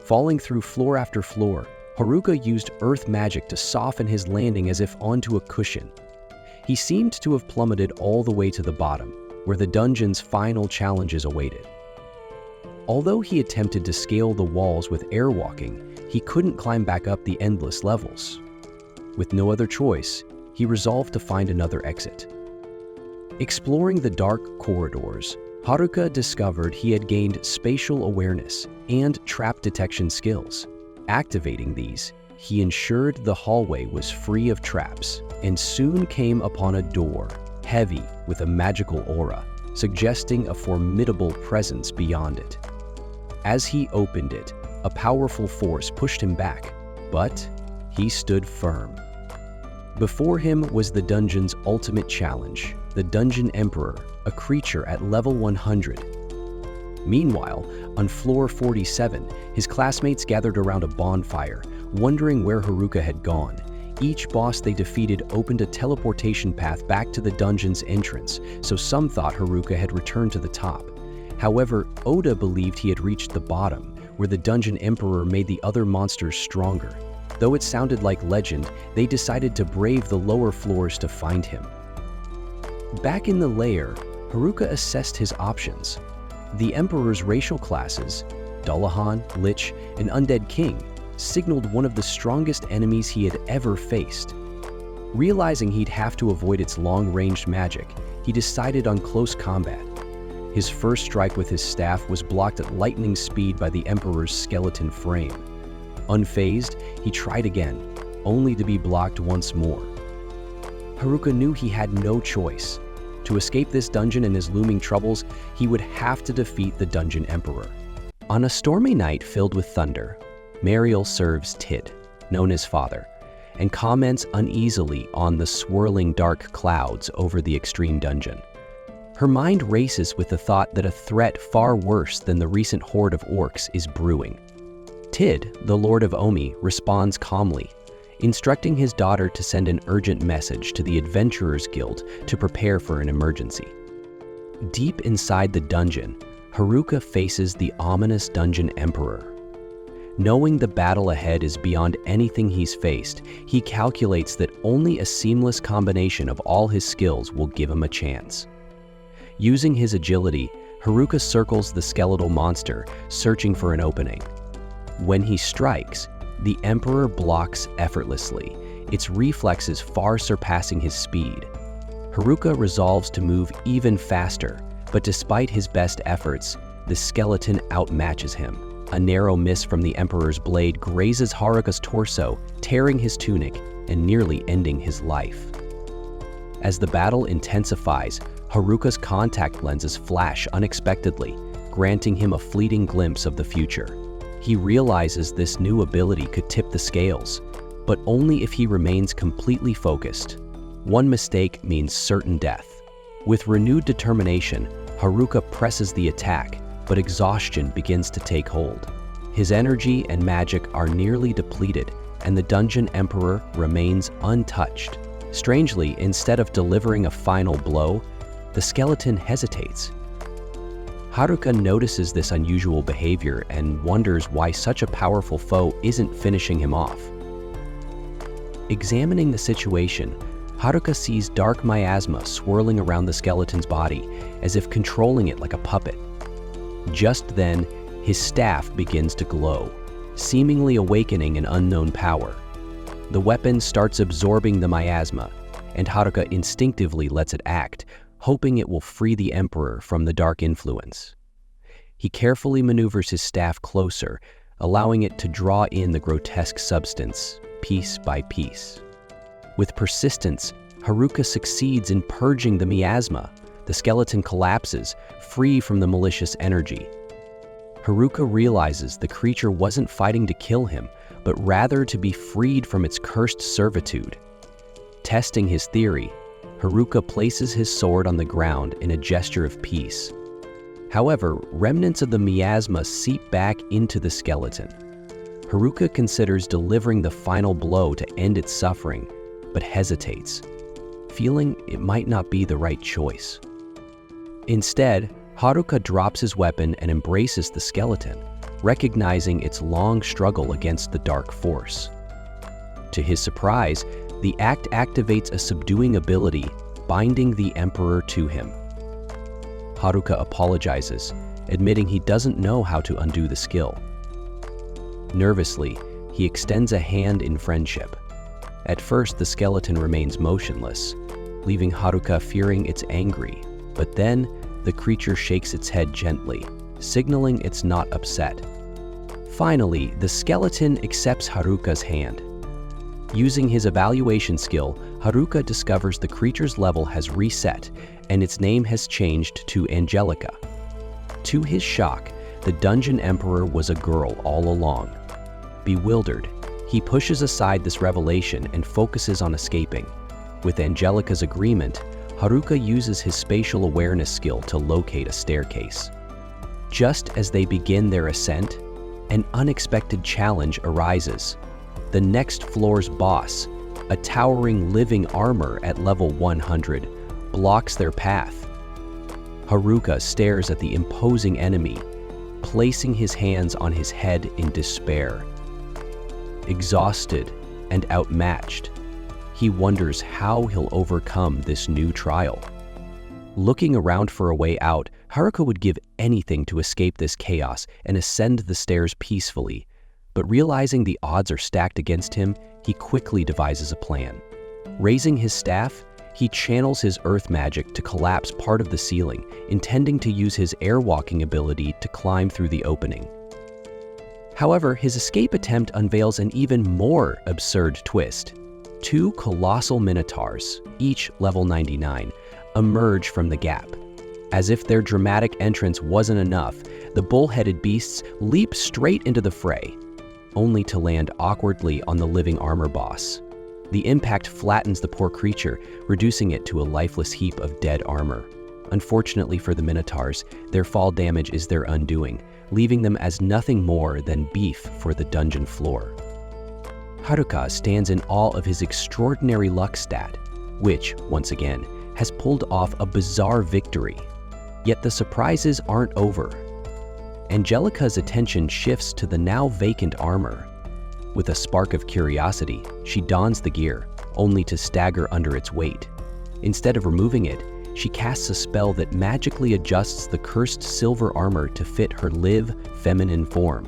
Falling through floor after floor, Haruka used earth magic to soften his landing as if onto a cushion. He seemed to have plummeted all the way to the bottom, where the dungeon's final challenges awaited. Although he attempted to scale the walls with airwalking, he couldn't climb back up the endless levels. With no other choice, he resolved to find another exit. Exploring the dark corridors, Haruka discovered he had gained spatial awareness and trap detection skills. Activating these, he ensured the hallway was free of traps and soon came upon a door, heavy with a magical aura, suggesting a formidable presence beyond it. As he opened it, a powerful force pushed him back, but he stood firm. Before him was the dungeon's ultimate challenge, the Dungeon Emperor, a creature at level 100. Meanwhile, on floor 47, his classmates gathered around a bonfire, wondering where Haruka had gone. Each boss they defeated opened a teleportation path back to the dungeon's entrance, so some thought Haruka had returned to the top. However, Oda believed he had reached the bottom, where the Dungeon Emperor made the other monsters stronger. Though it sounded like legend, they decided to brave the lower floors to find him. Back in the lair, Haruka assessed his options. The Emperor's racial classes, Dullahan, Lich, and Undead King, signaled one of the strongest enemies he had ever faced. Realizing he'd have to avoid its long-ranged magic, he decided on close combat. His first strike with his staff was blocked at lightning speed by the Emperor's skeleton frame. Unfazed, he tried again, only to be blocked once more. Haruka knew he had no choice. To escape this dungeon and his looming troubles, he would have to defeat the Dungeon Emperor. On a stormy night filled with thunder, Mariel serves Tid, known as Father, and comments uneasily on the swirling dark clouds over the extreme dungeon. Her mind races with the thought that a threat far worse than the recent horde of orcs is brewing. Tid, the Lord of Omi, responds calmly, instructing his daughter to send an urgent message to the Adventurers Guild to prepare for an emergency. Deep inside the dungeon, Haruka faces the ominous Dungeon Emperor. Knowing the battle ahead is beyond anything he's faced, he calculates that only a seamless combination of all his skills will give him a chance. Using his agility, Haruka circles the skeletal monster, searching for an opening. When he strikes, the Emperor blocks effortlessly, its reflexes far surpassing his speed. Haruka resolves to move even faster, but despite his best efforts, the skeleton outmatches him. A narrow miss from the Emperor's blade grazes Haruka's torso, tearing his tunic and nearly ending his life. As the battle intensifies, Haruka's contact lenses flash unexpectedly, granting him a fleeting glimpse of the future. He realizes this new ability could tip the scales, but only if he remains completely focused. One mistake means certain death. With renewed determination, Haruka presses the attack, but exhaustion begins to take hold. His energy and magic are nearly depleted, and the Dungeon Emperor remains untouched. Strangely, instead of delivering a final blow, the skeleton hesitates. Haruka notices this unusual behavior and wonders why such a powerful foe isn't finishing him off. Examining the situation, Haruka sees dark miasma swirling around the skeleton's body, as if controlling it like a puppet. Just then, his staff begins to glow, seemingly awakening an unknown power. The weapon starts absorbing the miasma, and Haruka instinctively lets it act, hoping it will free the Emperor from the dark influence. He carefully maneuvers his staff closer, allowing it to draw in the grotesque substance, piece by piece. With persistence, Haruka succeeds in purging the miasma. The skeleton collapses, free from the malicious energy. Haruka realizes the creature wasn't fighting to kill him, but rather to be freed from its cursed servitude. Testing his theory, Haruka places his sword on the ground in a gesture of peace. However, remnants of the miasma seep back into the skeleton. Haruka considers delivering the final blow to end its suffering, but hesitates, feeling it might not be the right choice. Instead, Haruka drops his weapon and embraces the skeleton, recognizing its long struggle against the dark force. To his surprise, the act activates a subduing ability, binding the Emperor to him. Haruka apologizes, admitting he doesn't know how to undo the skill. Nervously, he extends a hand in friendship. At first, the skeleton remains motionless, leaving Haruka fearing it's angry, but then the creature shakes its head gently, signaling it's not upset. Finally, the skeleton accepts Haruka's hand. Using his evaluation skill, Haruka discovers the creature's level has reset and its name has changed to Angelica. To his shock, the Dungeon Emperor was a girl all along. Bewildered, he pushes aside this revelation and focuses on escaping. With Angelica's agreement, Haruka uses his spatial awareness skill to locate a staircase. Just as they begin their ascent, an unexpected challenge arises. The next floor's boss, a towering living armor at level 100, blocks their path. Haruka stares at the imposing enemy, placing his hands on his head in despair. Exhausted and outmatched, he wonders how he'll overcome this new trial. Looking around for a way out, Haruka would give anything to escape this chaos and ascend the stairs peacefully, but realizing the odds are stacked against him, he quickly devises a plan. Raising his staff, he channels his earth magic to collapse part of the ceiling, intending to use his airwalking ability to climb through the opening. However, his escape attempt unveils an even more absurd twist. Two colossal minotaurs, each level 99, emerge from the gap. As if their dramatic entrance wasn't enough, the bull-headed beasts leap straight into the fray, only to land awkwardly on the living armor boss. The impact flattens the poor creature, reducing it to a lifeless heap of dead armor. Unfortunately for the minotaurs, their fall damage is their undoing, leaving them as nothing more than beef for the dungeon floor. Haruka stands in awe of his extraordinary luck stat, which, once again, has pulled off a bizarre victory. Yet the surprises aren't over. Angelica's attention shifts to the now vacant armor. With a spark of curiosity, she dons the gear, only to stagger under its weight. Instead of removing it, she casts a spell that magically adjusts the cursed silver armor to fit her live, feminine form.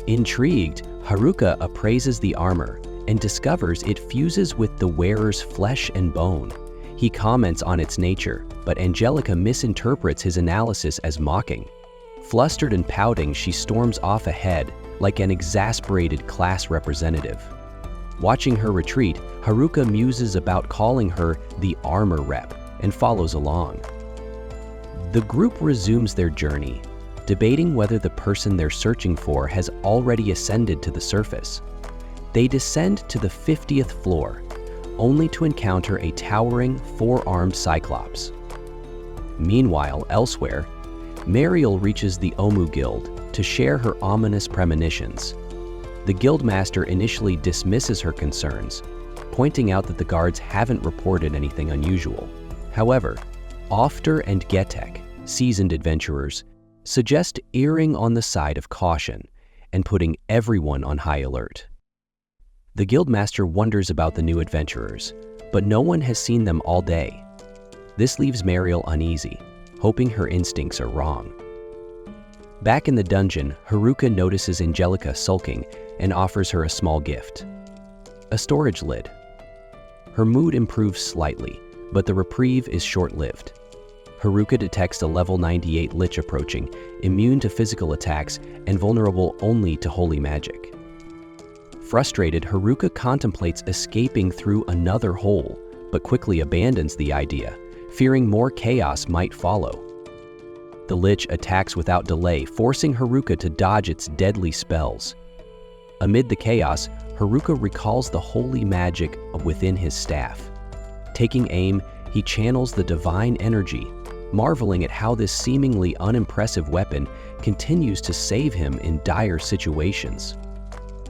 Intrigued, Haruka appraises the armor and discovers it fuses with the wearer's flesh and bone. He comments on its nature, but Angelica misinterprets his analysis as mocking. Flustered and pouting, she storms off ahead, like an exasperated class representative. Watching her retreat, Haruka muses about calling her the armor rep and follows along. The group resumes their journey, debating whether the person they're searching for has already ascended to the surface. They descend to the 50th floor, only to encounter a towering, four-armed cyclops. Meanwhile, elsewhere, Mariel reaches the Omu Guild to share her ominous premonitions. The guildmaster initially dismisses her concerns, pointing out that the guards haven't reported anything unusual. However, Ofter and Getek, seasoned adventurers, suggest erring on the side of caution and putting everyone on high alert. The guildmaster wonders about the new adventurers, but no one has seen them all day. This leaves Mariel uneasy, hoping her instincts are wrong. Back in the dungeon, Haruka notices Angelica sulking and offers her a small gift: a storage lid. Her mood improves slightly, but the reprieve is short-lived. Haruka detects a level 98 Lich approaching, immune to physical attacks and vulnerable only to holy magic. Frustrated, Haruka contemplates escaping through another hole, but quickly abandons the idea, fearing more chaos might follow. The Lich attacks without delay, forcing Haruka to dodge its deadly spells. Amid the chaos, Haruka recalls the holy magic within his staff. Taking aim, he channels the divine energy, marveling at how this seemingly unimpressive weapon continues to save him in dire situations.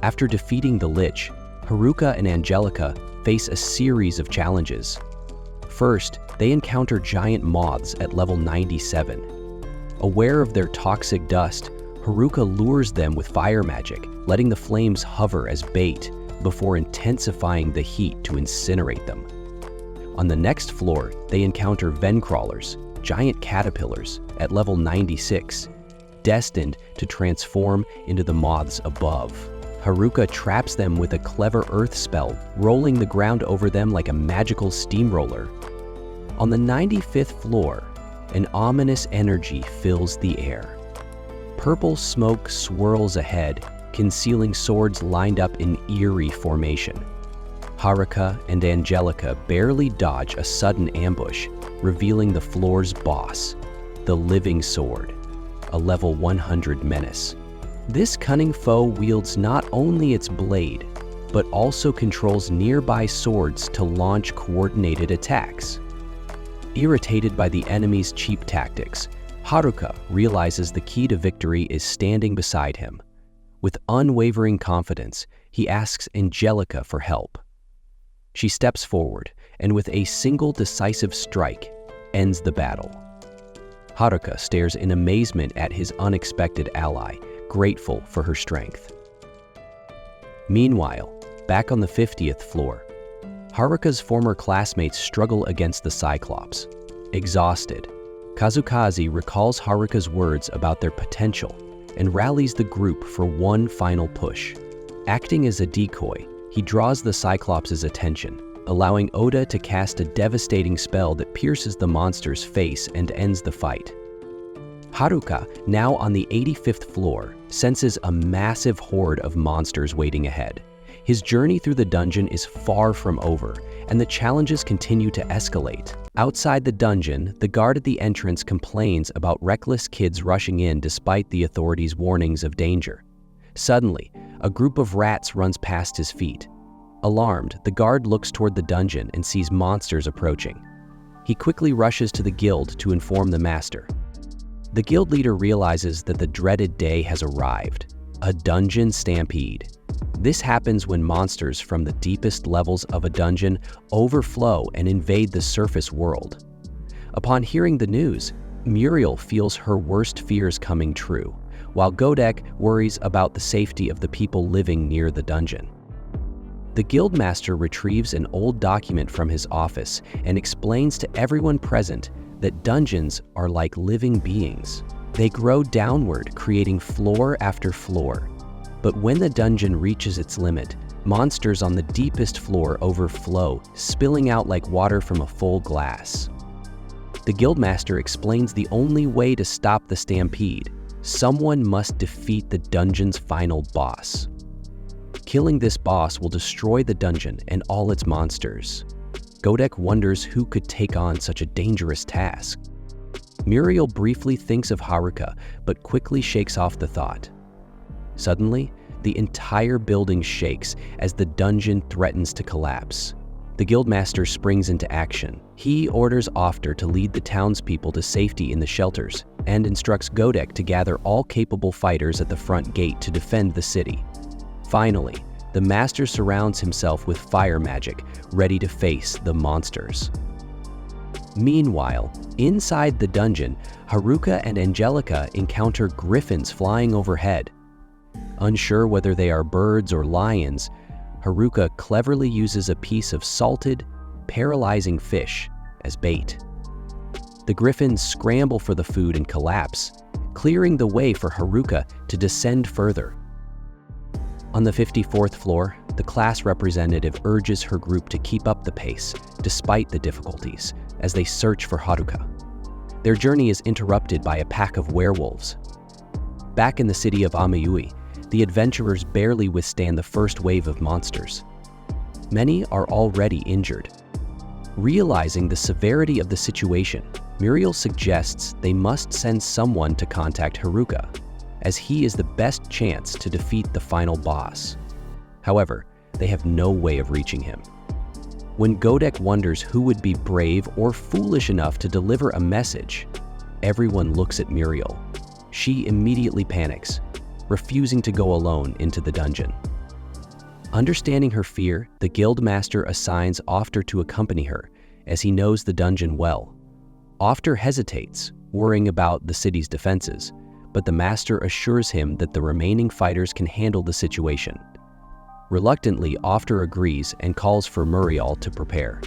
After defeating the Lich, Haruka and Angelica face a series of challenges. First, they encounter giant moths at level 97. Aware of their toxic dust, Haruka lures them with fire magic, letting the flames hover as bait before intensifying the heat to incinerate them. On the next floor, they encounter vencrawlers, giant caterpillars, at level 96, destined to transform into the moths above. Haruka traps them with a clever earth spell, rolling the ground over them like a magical steamroller. On the 95th floor, an ominous energy fills the air. Purple smoke swirls ahead, concealing swords lined up in eerie formation. Haruka and Angelica barely dodge a sudden ambush, revealing the floor's boss, the Living Sword, a level 100 menace. This cunning foe wields not only its blade, but also controls nearby swords to launch coordinated attacks. Irritated by the enemy's cheap tactics, Haruka realizes the key to victory is standing beside him. With unwavering confidence, he asks Angelica for help. She steps forward and with a single decisive strike, ends the battle. Haruka stares in amazement at his unexpected ally, grateful for her strength. Meanwhile, back on the 50th floor, Haruka's former classmates struggle against the Cyclops. Exhausted, Kazukaze recalls Haruka's words about their potential and rallies the group for one final push. Acting as a decoy, he draws the Cyclops' attention, allowing Oda to cast a devastating spell that pierces the monster's face and ends the fight. Haruka, now on the 85th floor, senses a massive horde of monsters waiting ahead. His journey through the dungeon is far from over, and the challenges continue to escalate. Outside the dungeon, the guard at the entrance complains about reckless kids rushing in despite the authorities' warnings of danger. Suddenly, a group of rats runs past his feet. Alarmed, the guard looks toward the dungeon and sees monsters approaching. He quickly rushes to the guild to inform the master. The guild leader realizes that the dreaded day has arrived, a dungeon stampede. This happens when monsters from the deepest levels of a dungeon overflow and invade the surface world. Upon hearing the news, Muriel feels her worst fears coming true, while Godek worries about the safety of the people living near the dungeon. The guildmaster retrieves an old document from his office and explains to everyone present that dungeons are like living beings. They grow downward, creating floor after floor. But when the dungeon reaches its limit, monsters on the deepest floor overflow, spilling out like water from a full glass. The guildmaster explains the only way to stop the stampede: someone must defeat the dungeon's final boss. Killing this boss will destroy the dungeon and all its monsters. Godek wonders who could take on such a dangerous task. Muriel briefly thinks of Haruka, but quickly shakes off the thought. Suddenly, the entire building shakes as the dungeon threatens to collapse. The guildmaster springs into action. He orders Ofter to lead the townspeople to safety in the shelters and instructs Godek to gather all capable fighters at the front gate to defend the city. Finally, the master surrounds himself with fire magic, ready to face the monsters. Meanwhile, inside the dungeon, Haruka and Angelica encounter griffins flying overhead. Unsure whether they are birds or lions, Haruka cleverly uses a piece of salted, paralyzing fish as bait. The griffins scramble for the food and collapse, clearing the way for Haruka to descend further. On the 54th floor, the class representative urges her group to keep up the pace, despite the difficulties, as they search for Haruka. Their journey is interrupted by a pack of werewolves. Back in the city of Amayui, the adventurers barely withstand the first wave of monsters. Many are already injured. Realizing the severity of the situation, Muriel suggests they must send someone to contact Haruka, as he is the best chance to defeat the final boss. However, they have no way of reaching him. When Godek wonders who would be brave or foolish enough to deliver a message, everyone looks at Muriel. She immediately panics, refusing to go alone into the dungeon. Understanding her fear, the guildmaster assigns Ofter to accompany her, as he knows the dungeon well. Ofter hesitates, worrying about the city's defenses, but the master assures him that the remaining fighters can handle the situation. Reluctantly, Ofter agrees and calls for Muriel to prepare.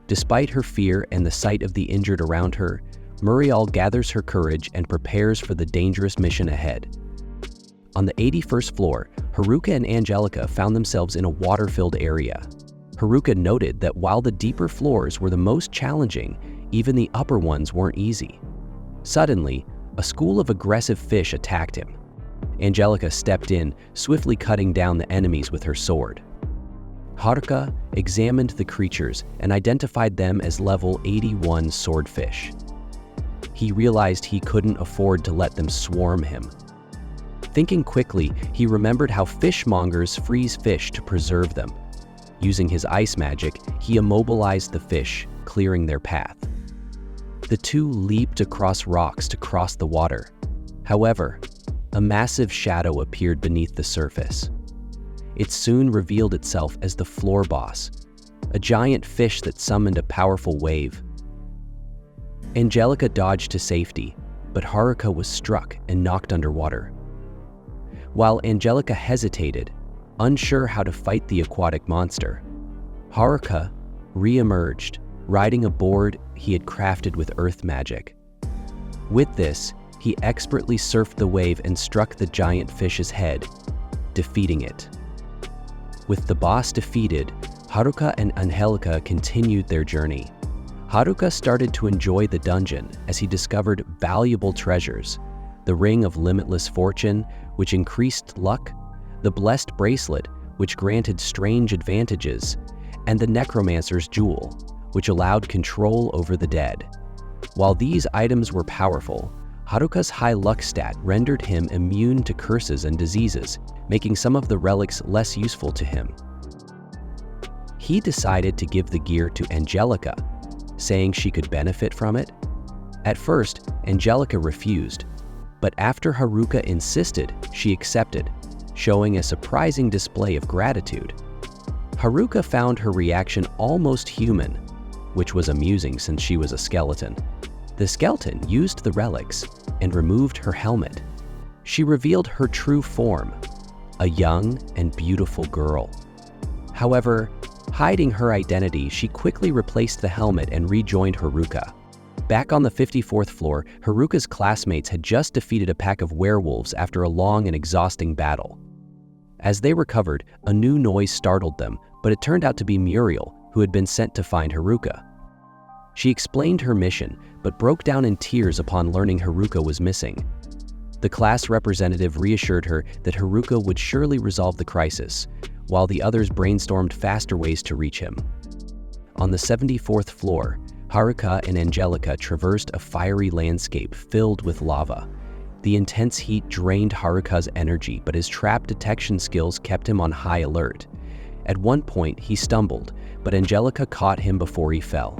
Despite her fear and the sight of the injured around her, Muriel gathers her courage and prepares for the dangerous mission ahead. On the 81st floor, Haruka and Angelica found themselves in a water-filled area. Haruka noted that while the deeper floors were the most challenging, even the upper ones weren't easy. Suddenly, a school of aggressive fish attacked him. Angelica stepped in, swiftly cutting down the enemies with her sword. Haruka examined the creatures and identified them as level 81 swordfish. He realized he couldn't afford to let them swarm him. Thinking quickly, he remembered how fishmongers freeze fish to preserve them. Using his ice magic, he immobilized the fish, clearing their path. The two leaped across rocks to cross the water. However, a massive shadow appeared beneath the surface. It soon revealed itself as the floor boss, a giant fish that summoned a powerful wave. Angelica dodged to safety, but Haruka was struck and knocked underwater. While Angelica hesitated, unsure how to fight the aquatic monster, Haruka re-emerged, riding a board he had crafted with earth magic. With this, he expertly surfed the wave and struck the giant fish's head, defeating it. With the boss defeated, Haruka and Angelica continued their journey. Haruka started to enjoy the dungeon as he discovered valuable treasures: the Ring of Limitless Fortune, which increased luck, the Blessed Bracelet, which granted strange advantages, and the Necromancer's Jewel, which allowed control over the dead. While these items were powerful, Haruka's high luck stat rendered him immune to curses and diseases, making some of the relics less useful to him. He decided to give the gear to Angelica, saying she could benefit from it. At first, Angelica refused, but after Haruka insisted, she accepted, showing a surprising display of gratitude. Haruka found her reaction almost human, which was amusing since she was a skeleton. The skeleton used the relics and removed her helmet. She revealed her true form, a young and beautiful girl. However, hiding her identity, she quickly replaced the helmet and rejoined Haruka. Back on the 54th floor, Haruka's classmates had just defeated a pack of werewolves after a long and exhausting battle. As they recovered, a new noise startled them, but it turned out to be Muriel, who had been sent to find Haruka. She explained her mission, but broke down in tears upon learning Haruka was missing. The class representative reassured her that Haruka would surely resolve the crisis, while the others brainstormed faster ways to reach him. On the 74th floor, Haruka and Angelica traversed a fiery landscape filled with lava. The intense heat drained Haruka's energy, but his trap detection skills kept him on high alert. At one point, he stumbled, but Angelica caught him before he fell.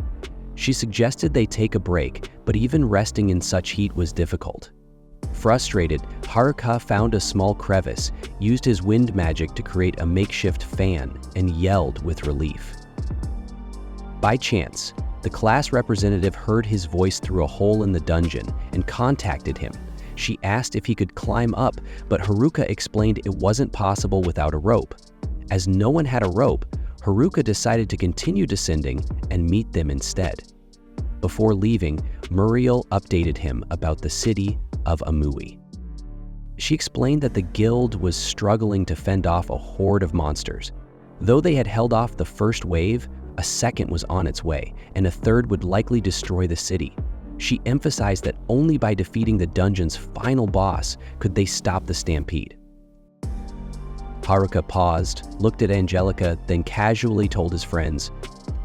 She suggested they take a break, but even resting in such heat was difficult. Frustrated, Haruka found a small crevice, used his wind magic to create a makeshift fan, and yelled with relief. By chance, the class representative heard his voice through a hole in the dungeon and contacted him. She asked if he could climb up, but Haruka explained it wasn't possible without a rope. As no one had a rope, Haruka decided to continue descending and meet them instead. Before leaving, Muriel updated him about the city of Amui. She explained that the guild was struggling to fend off a horde of monsters. Though they had held off the first wave, a second was on its way, and a third would likely destroy the city. She emphasized that only by defeating the dungeon's final boss could they stop the stampede. Haruka paused, looked at Angelica, then casually told his friends,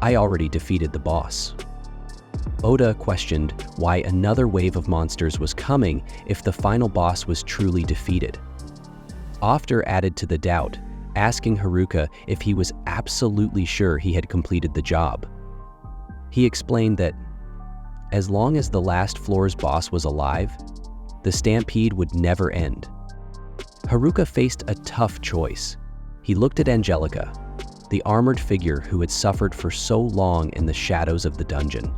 "I already defeated the boss." Oda questioned why another wave of monsters was coming if the final boss was truly defeated. After added to the doubt, asking Haruka if he was absolutely sure he had completed the job. He explained that as long as the last floor's boss was alive, the stampede would never end. Haruka faced a tough choice. He looked at Angelica, the armored figure who had suffered for so long in the shadows of the dungeon.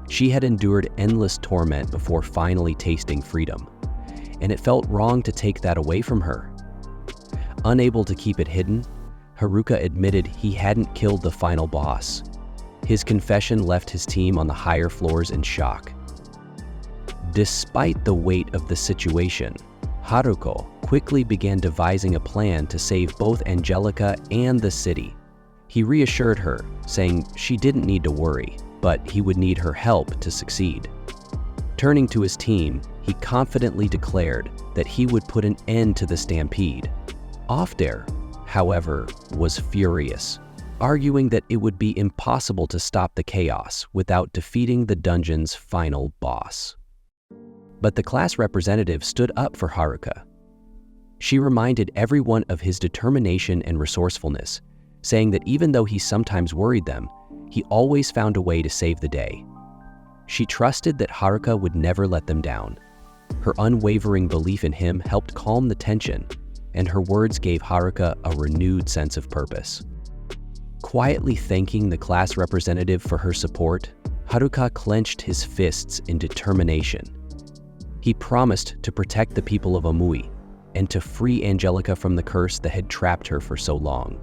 She had endured endless torment before finally tasting freedom, and it felt wrong to take that away from her. Unable to keep it hidden, Haruka admitted he hadn't killed the final boss. His confession left his team on the higher floors in shock. Despite the weight of the situation, Haruka quickly began devising a plan to save both Angelica and the city. He reassured her, saying she didn't need to worry, but he would need her help to succeed. Turning to his team, he confidently declared that he would put an end to the stampede. Ofter, however, was furious, arguing that it would be impossible to stop the chaos without defeating the dungeon's final boss. But the class representative stood up for Haruka. She reminded everyone of his determination and resourcefulness, saying that even though he sometimes worried them, he always found a way to save the day. She trusted that Haruka would never let them down. Her unwavering belief in him helped calm the tension, and her words gave Haruka a renewed sense of purpose. Quietly thanking the class representative for her support, Haruka clenched his fists in determination. He promised to protect the people of Omui and to free Angelica from the curse that had trapped her for so long.